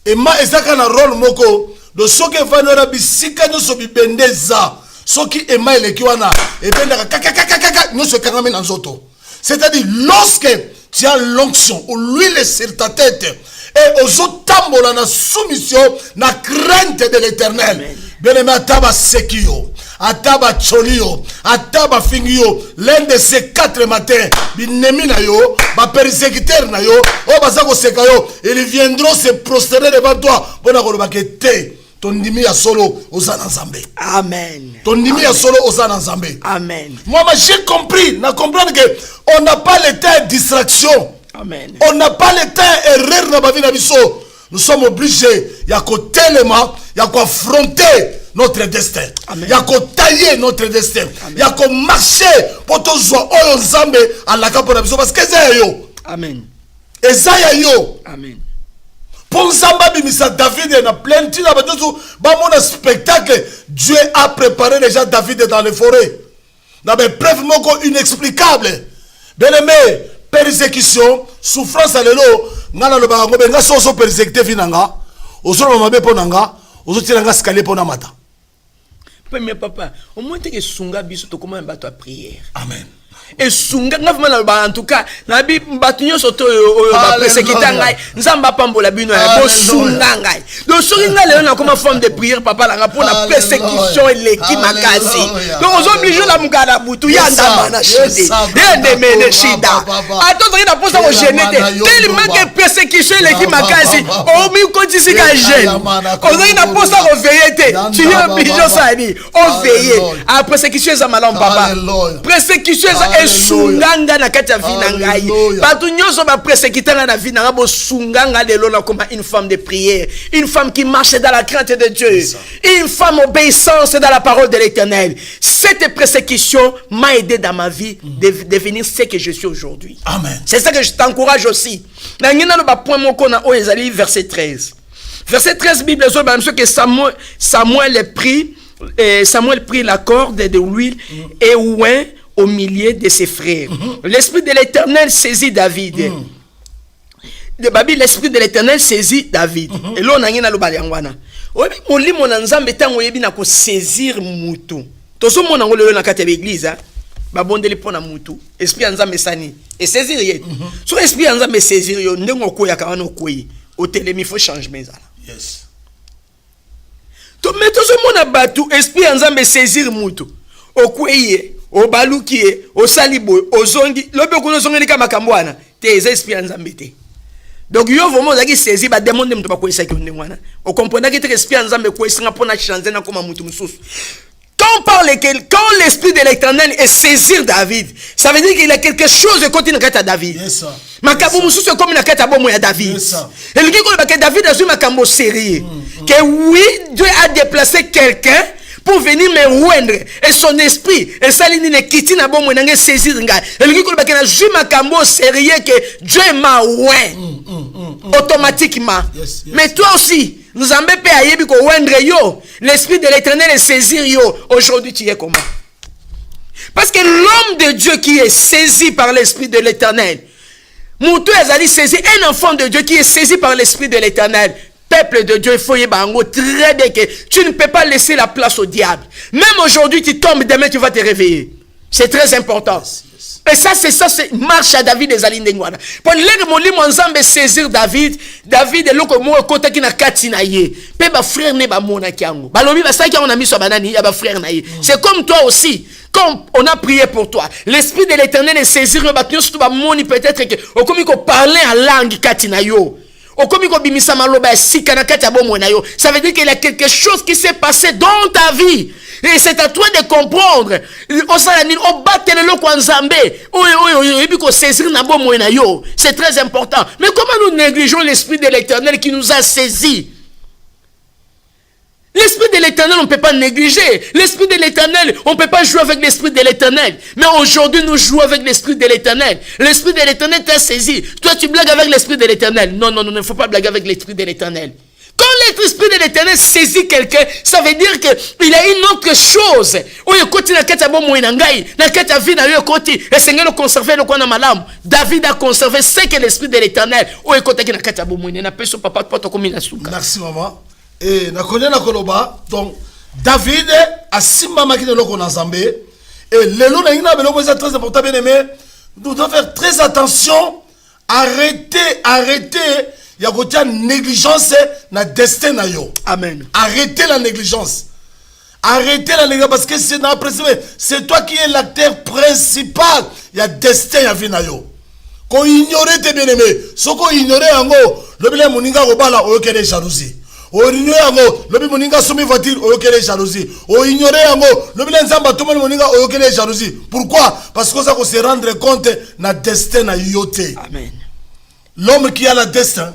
Aimant ezaka na rôle moko de soki vanora bisika nyoso bibendeza soki aimant eleki wana ebendaka kaka nyoso kangame na nzoto. C'est-à-dire lorsque tu as l'onction ou l'huile sur ta tête et aux tambola na soumission na crainte de l'Éternel. Bien-aimé ataba sekio ataba cholio ataba fingio l'un de ces 4 matins binemi na yo ba persécuteur na yo o bazako seka yo ils viendront se prosterner devant toi bona ko ba kete tondimi ya solo ozana nzambe amen tondimi ya solo ozana nzambe amen moi j'ai compris na comprendre que on n'a pas le temps de distraction amen on n'a pas le temps erreur na ba vie na biso. Nous sommes obligés, il y a qu'au téléma, il y a qu'à affronter notre destin. Il y a qu'à tailler notre destin. Il y a qu'à marcher pour tout soit au Zambé à la cape de parce que c'est yo. Amen. Et ça y yo. Amen. Pour Zamba bimisa David et na plein de mon spectacle Dieu a préparé déjà David dans les forêts. Dans des preuves inexplicables. Bien-aimé, persécution, souffrance à l'élo. Ngana le bango benga soso persécuté finanga osolo mabe ponanga ozotiranga escalier pona mata. Mais papa, au moins que sunga biso to comment bato à prière. Amen. Et sunga ngavuma en tout cas na bi batunyo soto ba persécuté ngai nzamba pambola bino bo sunga ngai. Donc soki ngai le na comme forme de prière papa la pour la persécution et l'équipe makasi. Donc on obligé la mukada butu ya ndama na shidi. Yende mene shida. Attends na posa ko genete tellement que persécution l'équipe makasi o mi kotisi ka gêne. On na posa ko veillete. Tu es obligé ça dit. On veille. À persécution za malam papa. Persécution esunganga na kati ya vie na ngai batu nyonso ba persécuter na vie na bo sunganga lelo na comme une femme de prière, une femme qui marche dans la crainte de Dieu, une femme obéissante dans la parole de l'Éternel. Cette persécution m'a aidé dans ma vie de devenir ce que je suis aujourd'hui. Amen. C'est ça que je t'encourage aussi. Na ngina no ba point moko na o ezali verset 13. Verset 13 Bible zo ba monsieur que Samuel prit la corde de l'huile et oint au milieu de ses frères. L'esprit de l'Éternel saisit David. L'esprit de l'Éternel saisit David. Et là on a ngina lo baliangwana. Obi moli mona nzambe tango yebi na ko saisir mutu. Toso mona ngolo na kati ya église hein. Ba bondeli pona mutu. Esprit nzambe sani. Et saisir yet. So esprit nzambe saisir yo ndengo koya ka wana okoyi. O telemi faut changement ça. Yes. To meto so mona batu esprit nzambe saisir mutu. Okoyi o baluki o salibo o zongi lobe ko zongi ka makambwana te esprit nzambe te. Donc yo vraiment zaki saisir ba demande mutu ba ko isa ki ndengwana. O comprendre que esprit nzambe ko isinga pona changer na koma mutu mususu. Quand l'esprit de l'Éternel est saisir David, ça veut dire qu'il y a quelque chose de côté de David. Makabu mususu comme na kata bomo ya David. Et le que David a su makambo sérieux. Que oui, Dieu a déplacé quelqu'un pour venir me rendre. Et son esprit, et ça, il n'est quitté na bon moyen de saisir nga. Et lui, il a joué ma cambo sérieux que Dieu m'a ouais. Automatiquement. Yes, yes. Mais toi aussi, nous en mettons à yebi ko rendre yo. L'esprit de l'Éternel est saisir yo. Aujourd'hui, tu es comment? Parce que l'homme de Dieu qui est saisi par l'Esprit de l'Éternel, Moutou Ezali saisi, un enfant de Dieu qui est saisi par l'Esprit de l'Éternel, peuple de Dieu, il faut y bango très bien que tu ne peux pas laisser la place au diable. Même aujourd'hui, tu tombes, demain tu vas te réveiller. C'est très important. Et ça, c'est marche à David des Alindengwana. Pour les monzambe saisir David, David est l'autre mot côté qui n'a katinaye. Pe ba frère ne ba mona kiango. Ba lobi ba sa ki on a mis sur banani ya ba frère naye. C'est comme toi aussi. Comme on a prié pour toi, l'Esprit de l'Éternel est saisir le bâtiment surtout ba moni peut-être que au comme ko parler en langue katinayo. Au comme ko bimisa maloba si kana kati abo mona yo. Ça veut dire qu'il y a quelque chose qui s'est passé dans ta vie. Et c'est à toi de comprendre. C'est très important. Mais comment nous négligeons l'Esprit de l'Éternel qui nous a saisis? L'Esprit de l'Éternel, on ne peut pas négliger. L'Esprit de l'Éternel, on ne peut pas jouer avec l'Esprit de l'Éternel. Mais aujourd'hui, nous jouons avec l'Esprit de l'Éternel. L'Esprit de l'Éternel t'a saisi. Toi, tu blagues avec l'Esprit de l'Éternel. Non, non, non, il ne faut pas blaguer avec l'Esprit de l'Éternel. Quand l'Esprit de l'Éternel saisit quelqu'un, ça veut dire qu'il a une autre chose. David a conservé ce que l'Esprit de l'Éternel. Merci maman. Et donc David a simama qui ne loko na Zambé. Et le lot c'est très important, bien aimé. Nous devons faire très attention. Arrêtez. Il y a une négligence dans le destin. Amen. Arrêtez la négligence. Arrêtez la négligence parce que c'est toi qui es l'acteur principal. Il y a destin à vie. Quand ignorer tes bien-aimés, ce qu'on ignore, le bilan moninga robala au lieu de jalousie. O ignorer le bilan moninga soumis voiture au lieu de jalousie. O ignorer le bilan zamba tout le monde moninga au lieu de jalousie. Pourquoi? Parce que ça qu'on se rendre compte na destin à yote. Amen. L'homme qui a le destin,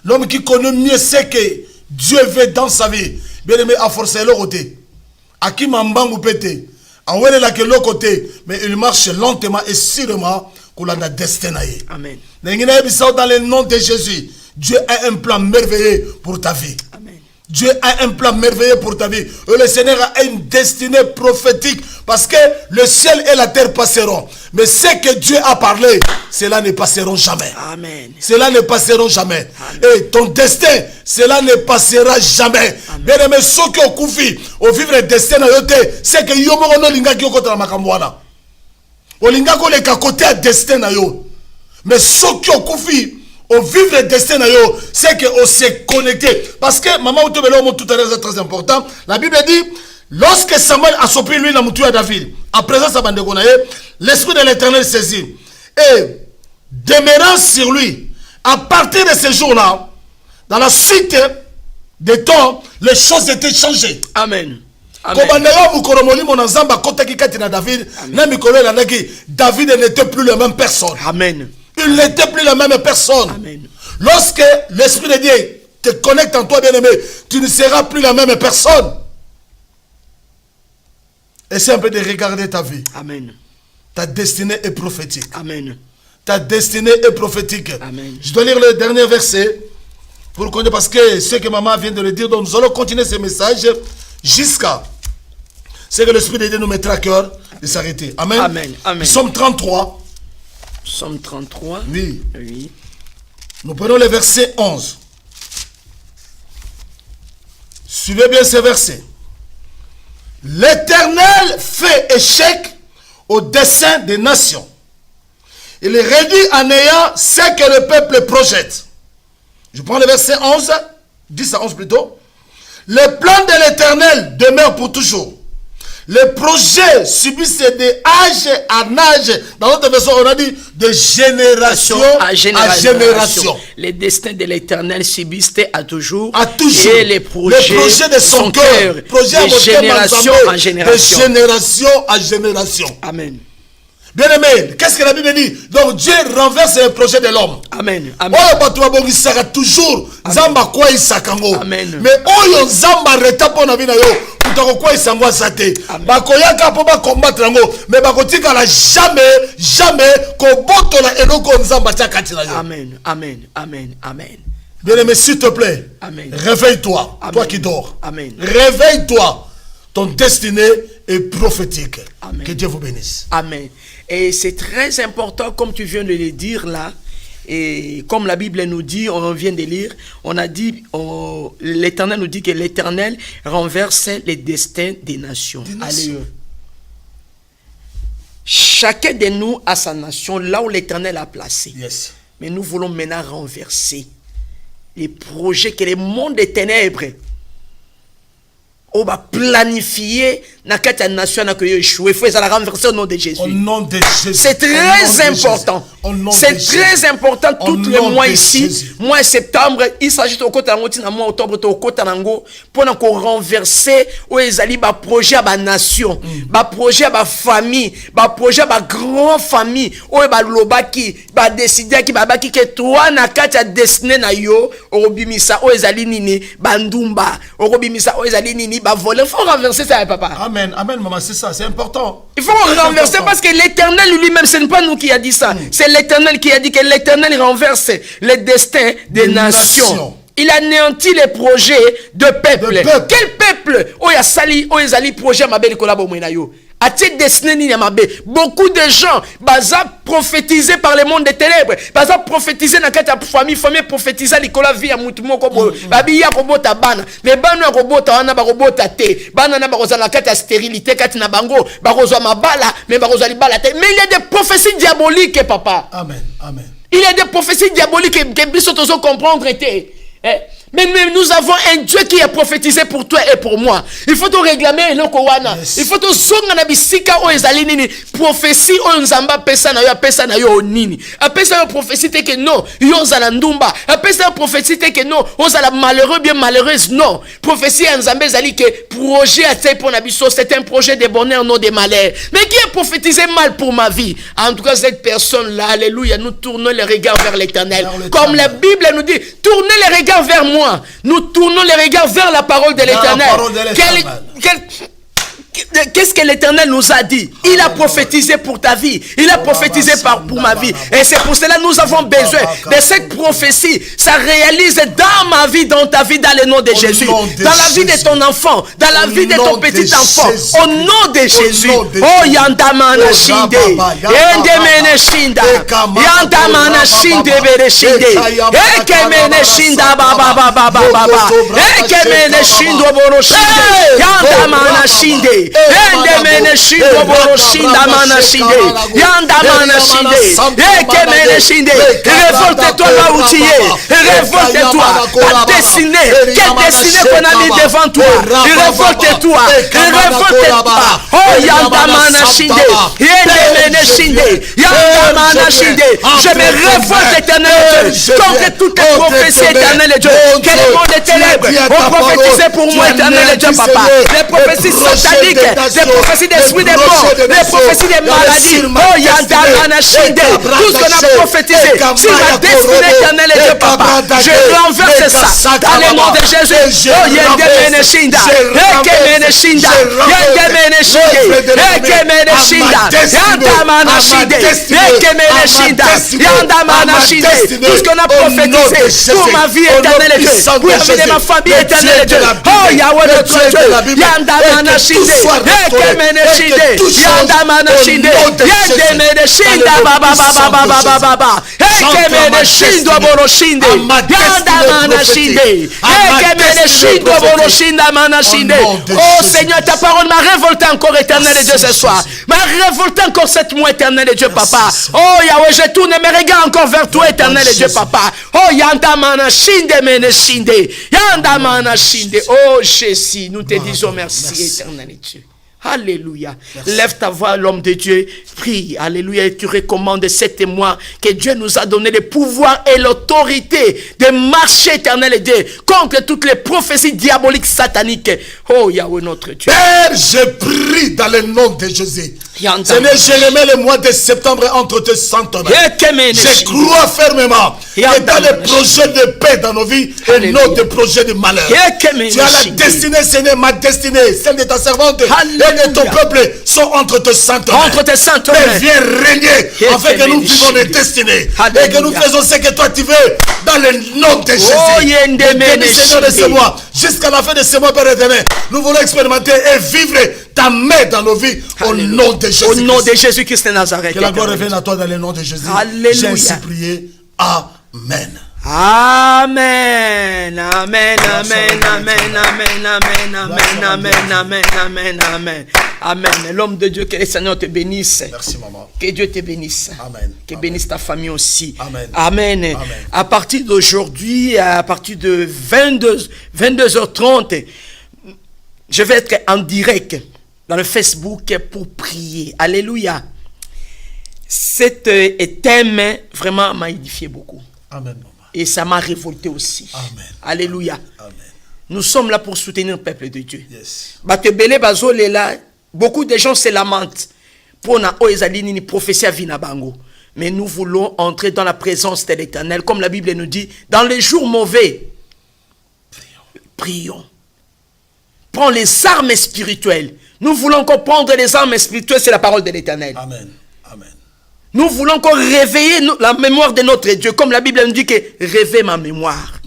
l'homme qui connaît mieux ce que Dieu veut dans sa vie, bien aimé, a forcé le côté. À qui m'embang ou pété, en ouais là que l'autre côté, mais il marche lentement et sûrement qu'on a un destin. Amen. Dans le nom de Jésus, Dieu a un plan merveilleux pour ta vie. Amen. Dieu a un plan merveilleux pour ta vie. Et le Seigneur a une destinée prophétique. Parce que le ciel et la terre passeront. Mais ce que Dieu a parlé, cela ne passeront jamais. Amen. Cela ne passeront jamais. Amen. Et ton destin, cela ne passera jamais. Bien aimé, ceux qui ont koufi, au vivre le destin, c'est que yo mo no linga ki okota na makamwana. O linga ko le kakote à destin na yo. Mais ceux qui ont koufi, au vivre le destin, c'est qu'on s'est connecté. Parce que, maman, tout à l'heure, c'est très important. La Bible dit, lorsque Samuel a sopé lui la mouture à David, à présent, ça va l'Esprit de l'Éternel saisit. Et, demeurant sur lui, à partir de ce jour-là, dans la suite des temps, les choses étaient changées. Amen. David n'était plus la même personne. Amen. Il n'était plus la même personne. Amen. Lorsque l'Esprit de Dieu te connecte en toi, bien-aimé, tu ne seras plus la même personne. Essaie un peu de regarder ta vie. Amen. Ta destinée est prophétique. Amen. Ta destinée est prophétique. Amen. Je dois lire le dernier verset pour connaître, parce que ce que maman vient de le dire, donc nous allons continuer ce message jusqu'à ce que l'Esprit de Dieu nous mettra à cœur de s'arrêter. Amen. Amen. Amen. Psaume 33. Psaume 33. Oui. Oui. Nous prenons le verset 11. Suivez bien ce verset. L'Éternel fait échec au dessein des nations. Il réduit à néant ce que le peuple projette. Je prends le verset 11, 10 à 11 plutôt. Le plan de l'Éternel demeure pour toujours. Les projets subissent de âge en âge. Dans notre version, on a dit de génération à génération. Les destins de l'Éternel subissent à toujours. À toujours. Et les projets de son cœur. De génération en génération. De génération à génération. Amen. Bien aimé, qu'est-ce que la Bible dit? Donc Dieu renverse les projets de l'homme. Amen. Amen. Il sera toujours Zamba quoi il sakango. Amen. Mais Oyo Zamba retapo na vina yo. moto quoi isango sate bakoyaka po ba combattre ngo mais bakotika la jamais ko botola eloko nzamba takati na yo. Amen, amen, amen, amen. Bien-aimé, s'il te plaît, amen. Réveille-toi, amen. Toi qui dors. Amen. Réveille-toi. Ton destinée est prophétique. Amen. Que Dieu vous bénisse. Amen. Et c'est très important, comme tu viens de le dire là, et comme la Bible nous dit, on vient de lire, on a dit, l'Éternel nous dit que l'Éternel renverse les destins des nations. Alléluia. Chacun de nous a sa nation, là où l'Éternel a placé. Yes. Mais nous voulons maintenant renverser les projets que le monde des ténèbres on va planifier na kati ya nation na que échouer. Il faut la renverser au nom de Jésus. Au nom de Jésus. C'est très important. C'est très important tout le mois ici. Mois septembre, il s'agit de kota ngoti na mois octobre to kota nango pour na ko renverser o ezali ba projet ba nation, ba projet ba famille, ba projet ba grand famille, o ba lobaki, ba décider ki ba baki que toi na kati ya destiné na yo, o bimisa o ezali nini, bandumba, o bimisa o ezali nini. Il faut renverser ça, papa. Amen, amen, maman, c'est ça, c'est important. Il faut renverser parce que l'Éternel lui-même, ce n'est pas nous qui a dit ça. C'est l'Éternel qui a dit que l'Éternel renverse les destins des nations. Il anéantit les projets de peuple. Quel peuple? Oya sali, oya zali projet mabel kolabo mwenayo. A-t-il destiné ni yamabe? Beaucoup de gens, baza prophétisé par le monde des ténèbres. Baza prophétisé na kata famille prophétisé likola vie ya mutu moko bo. Babi ya robota bana. Mais bana robota wana ba robota te. Bana na ba kozala kata stérilité kati na bango, ba kozwa mabala, mais ba kozali bala te. Mais il y a des prophéties diaboliques, papa. Amen, amen. Il y a des prophéties diaboliques que biso tozo comprendre te. Mais nous avons un Dieu qui est prophétisé pour toi et pour moi. Il faut te réclamer le Kowana. Il faut te zonga na bisika o ezali nini. Prophétie o nzamba pesa na yo nini. Apesa yo prophétie te que non, yo zala ndumba. Apesa yo prophétie te que non, o zala malheureux bien malheureuse non. Prophétie nzamba ezali que projet à tête pour na biso, c'est un projet de bonheur non de malheur. Mais qui est prophétisé mal pour ma vie? En tout cas cette personne là, alléluia, nous tournons les regards vers l'Éternel. Comme la Bible nous dit, tournez les regards vers moi. Nous tournons les regards vers la parole de l'Éternel. Qu'est-ce que l'Éternel nous a dit? Il a prophétisé pour ta vie. Il a prophétisé pour ma vie. Et c'est pour cela que nous avons besoin de cette prophétie. Ça réalise dans ma vie, dans ta vie, dans le nom de Jésus. Dans la vie de ton enfant. Dans la vie de ton petit enfant. Au nom de Jésus. Oh, Yandamana Shinde. Yandemene Shinda. Yandamana Shinde Bere Shinde. Ekemene Shinda Baba Baba Baba. Ekemene Shindo Boro Shinde. Yandamana Shinde. Endemene shindo boroshinda mana shinde. Yanda mana shinde. Ekemene shinde. Révolte-toi là où tu es. Révolte-toi. Ta destinée. Quelle destinée qu'on a mis devant toi. Révolte-toi. Révolte-toi. Oh yanda mana shinde. Endemene shinde. Yanda mana shinde. Je me révolte éternel Dieu. Contre toutes les prophéties éternelles Dieu. Quel est mon des ténèbres. On prophétisait pour moi éternel Dieu papa. Les prophéties sataniques. Des prophéties d'esprit des morts, des prophéties des maladies. Oh, Yandamana Shinde. Tout ce qu'on a prophétisé sur la destinée éternelle de Dieu, papa. Je renverse ça dans le nom de Jésus. Oh, Yandamana Shinda. Ekemene Shinda. Yandamana Shinde. Ekemene Shinda. Yandamana Shinde. Ekemene Shinda. Yandamana Shinde. Tout ce qu'on a prophétisé pour ma vie éternelle de Dieu, pour la vie de ma famille éternelle de Dieu. Oh, Yahweh notre Dieu. Yandamana Shinde. Ekemene Shinde. Yandamana Shinde. Yandemene Shinda baba baba baba baba. Ekemene Shindo boro Shinde. Yandamana Shinde. Ekemene Shindo boro Shinda mana Shinde. Oh Seigneur, ta parole m'a révolté encore éternel de Dieu ce soir. M'a révolté encore cette mois éternel de Dieu papa. Oh Yahweh, je tourne mes regards encore vers toi éternel de Dieu papa. Oh Yandamana Shinde mene Shinde. Yandamana Shinde. Oh Jésus, nous te disons merci éternel Dieu. Alléluia. Merci. Lève ta voix, l'homme de Dieu. Prie. Alléluia. Et tu recommandes cet mois que Dieu nous a donné le pouvoir et l'autorité de marcher éternel et Dieu contre toutes les prophéties diaboliques sataniques. Oh Yahweh notre Dieu. Père, je prie dans le nom de Jésus. Seigneur, je remets le mois de septembre entre tes saintes mains. Je crois fermement que dans les projets de paix dans nos vies et non des projets de malheur. Tu as la destinée, Seigneur, ma destinée, celle de ta servante et de ton peuple sont entre tes saintes mains. Mais viens régner afin que nous vivons les destinées et que nous faisons ce que toi tu veux dans le nom de Jésus. Seigneur, de ce mois, jusqu'à la fin de ce mois, Père éternel, nous voulons expérimenter et vivre ta main dans nos vies au nom de Jésus. Au nom de Jésus-Christ de Nazareth. Que la gloire revienne à toi dans le nom de Jésus. J'ai ainsi prié. Amen. Amen. Amen. Amen. Amen. Amen. Amen. Amen. Amen. Amen. Amen. Amen. L'homme de Dieu, que le Seigneur te bénisse. Merci, maman. Que Dieu te bénisse. Amen. Que bénisse ta famille aussi. Amen. Amen. Amen. À partir d'aujourd'hui, à partir de 22h30, je vais être en direct dans le Facebook pour prier. Alléluia. Cet thème vraiment m'a édifié beaucoup. Amen, maman. Et ça m'a révolté aussi. Amen. Alléluia. Amen. Nous sommes là pour soutenir le peuple de Dieu. Yes. Beaucoup de gens se lamentent pour na oezalini prophétie à Vinabango. Mais nous voulons entrer dans la présence de l'Éternel, comme la Bible nous dit, dans les jours mauvais. Prions. Prends les armes spirituelles. Nous voulons encore prendre les armes spirituelles, c'est la parole de l'Éternel. Amen. Amen. Nous voulons encore réveiller la mémoire de notre Dieu, comme la Bible nous dit que réveille ma mémoire.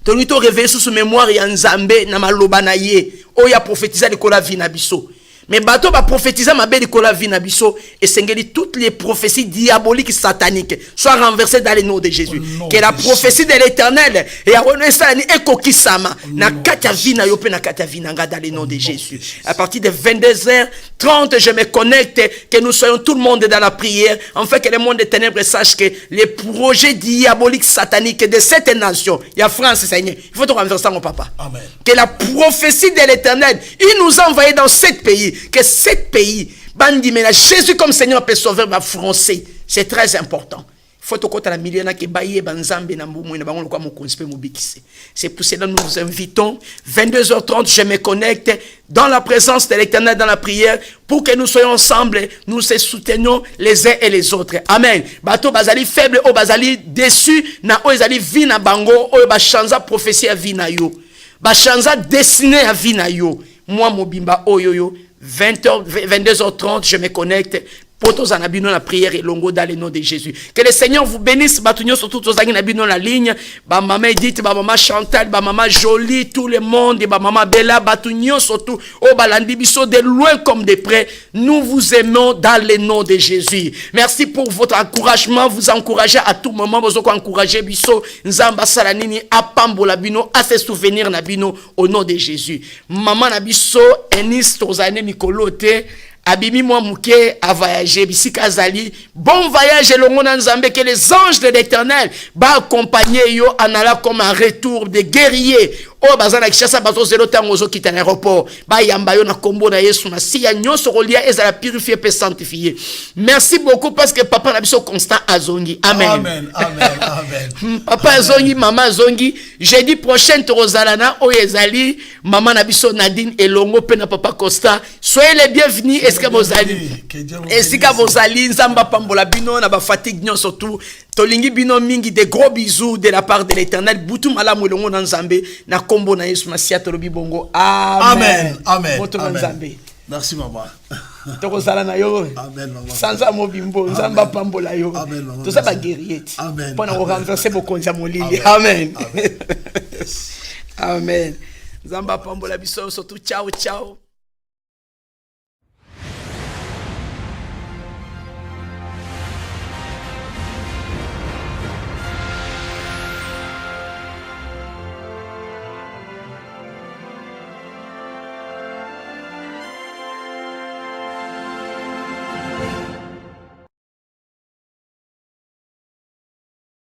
Tu dois réveiller sous mémoire ya Nzambe na maloba na ye. Oya prophétiser likola vi na biso. Mais bateau va prophétiser ma belle likola vi na biso et sengeli toutes les prophéties diaboliques sataniques soient renversées dans le nom de Jésus. Que la prophétie de l'Éternel et à renaissance ni ekokisama na kata vi na yo pe na kata vi na nga dans le nom de Jésus. À partir de 22h30, je me connecte, que nous soyons tout le monde dans la prière, afin que le monde des ténèbres sache que les projets diaboliques sataniques de cette nation, il y a France, Seigneur, il faut te renverser mon papa. Amen. Que la prophétie de l'Éternel, il nous a envoyé dans 7 pays, que 7 pays, bandi mais Jésus comme Seigneur peut sauver ma français, c'est très important. Faut que la million qui baille banzambe na mbumu na bango kwa mokonsipe mobikise. C'est pour cela que nous vous invitons 22h30, je me connecte dans la présence de l'Éternel dans la prière pour que nous soyons ensemble, nous se soutenions les uns et les autres. Amen. Bato bazali faible o bazali déçu na o bazali vina bango o ba chanza prophétie à vina yo. Ba chanza destiné à vina yo. Moi mobimba oyoyo 22h30, je me connecte. Potos anabino la prière et longo dans le nom de Jésus. Que le Seigneur vous bénisse. Batunyo surtout tous les anabino la ligne. Ba maman Edith, ba maman Chantal, ba maman Jolie, tout le monde, ba maman Bella, batunyo surtout au balandi biso de loin comme de près. Nous vous aimons dans le nom de Jésus. Merci pour votre encouragement. Vous encouragez à tout moment. Vous encouragez biso nzamba salanini apambola bino à se souvenir nabino au nom de Jésus. Maman nabiso Enis tozane Nicolote. Abimi moi mouké a voyagé bisika azali bon voyage longo na Nzambe, que les anges de l'Éternel ba accompagner yo anala comme un retour de guerrier o bazana kishasa bazo zelo tango zo kita na aéroport ba yamba yo na kombo na Yesu na si ya nyonso rolia ezala purifier pe sanctifier. Merci beaucoup parce que papa na biso constant azongi. Amen. Amen. Amen. Amen. Papa azongi, maman azongi. Jeudi prochain torozalana o ezali maman na biso Nadine elongo pe na papa Costa. Soyez les bienvenus. Est-ce que vous allez? Est-ce que vous allez? Nzamba pambola bino na ba fatigue nyon surtout. Tolingi bino mingi, de gros bisous de la part de l'Éternel. Boutou malamu elongo na Nzambe na kombo na Yesu Masia tolobi bongo. Amen. Amen. Amen. Merci maman. Tokozala na yo. Amen maman. Sanza mobimbo nzamba pambola yo. Amen maman. Tout ça ba guerrier. Amen. Pona ko renverser bokonza molili. Amen. Amen. Amen. Nzamba pambola biso surtout ciao ciao.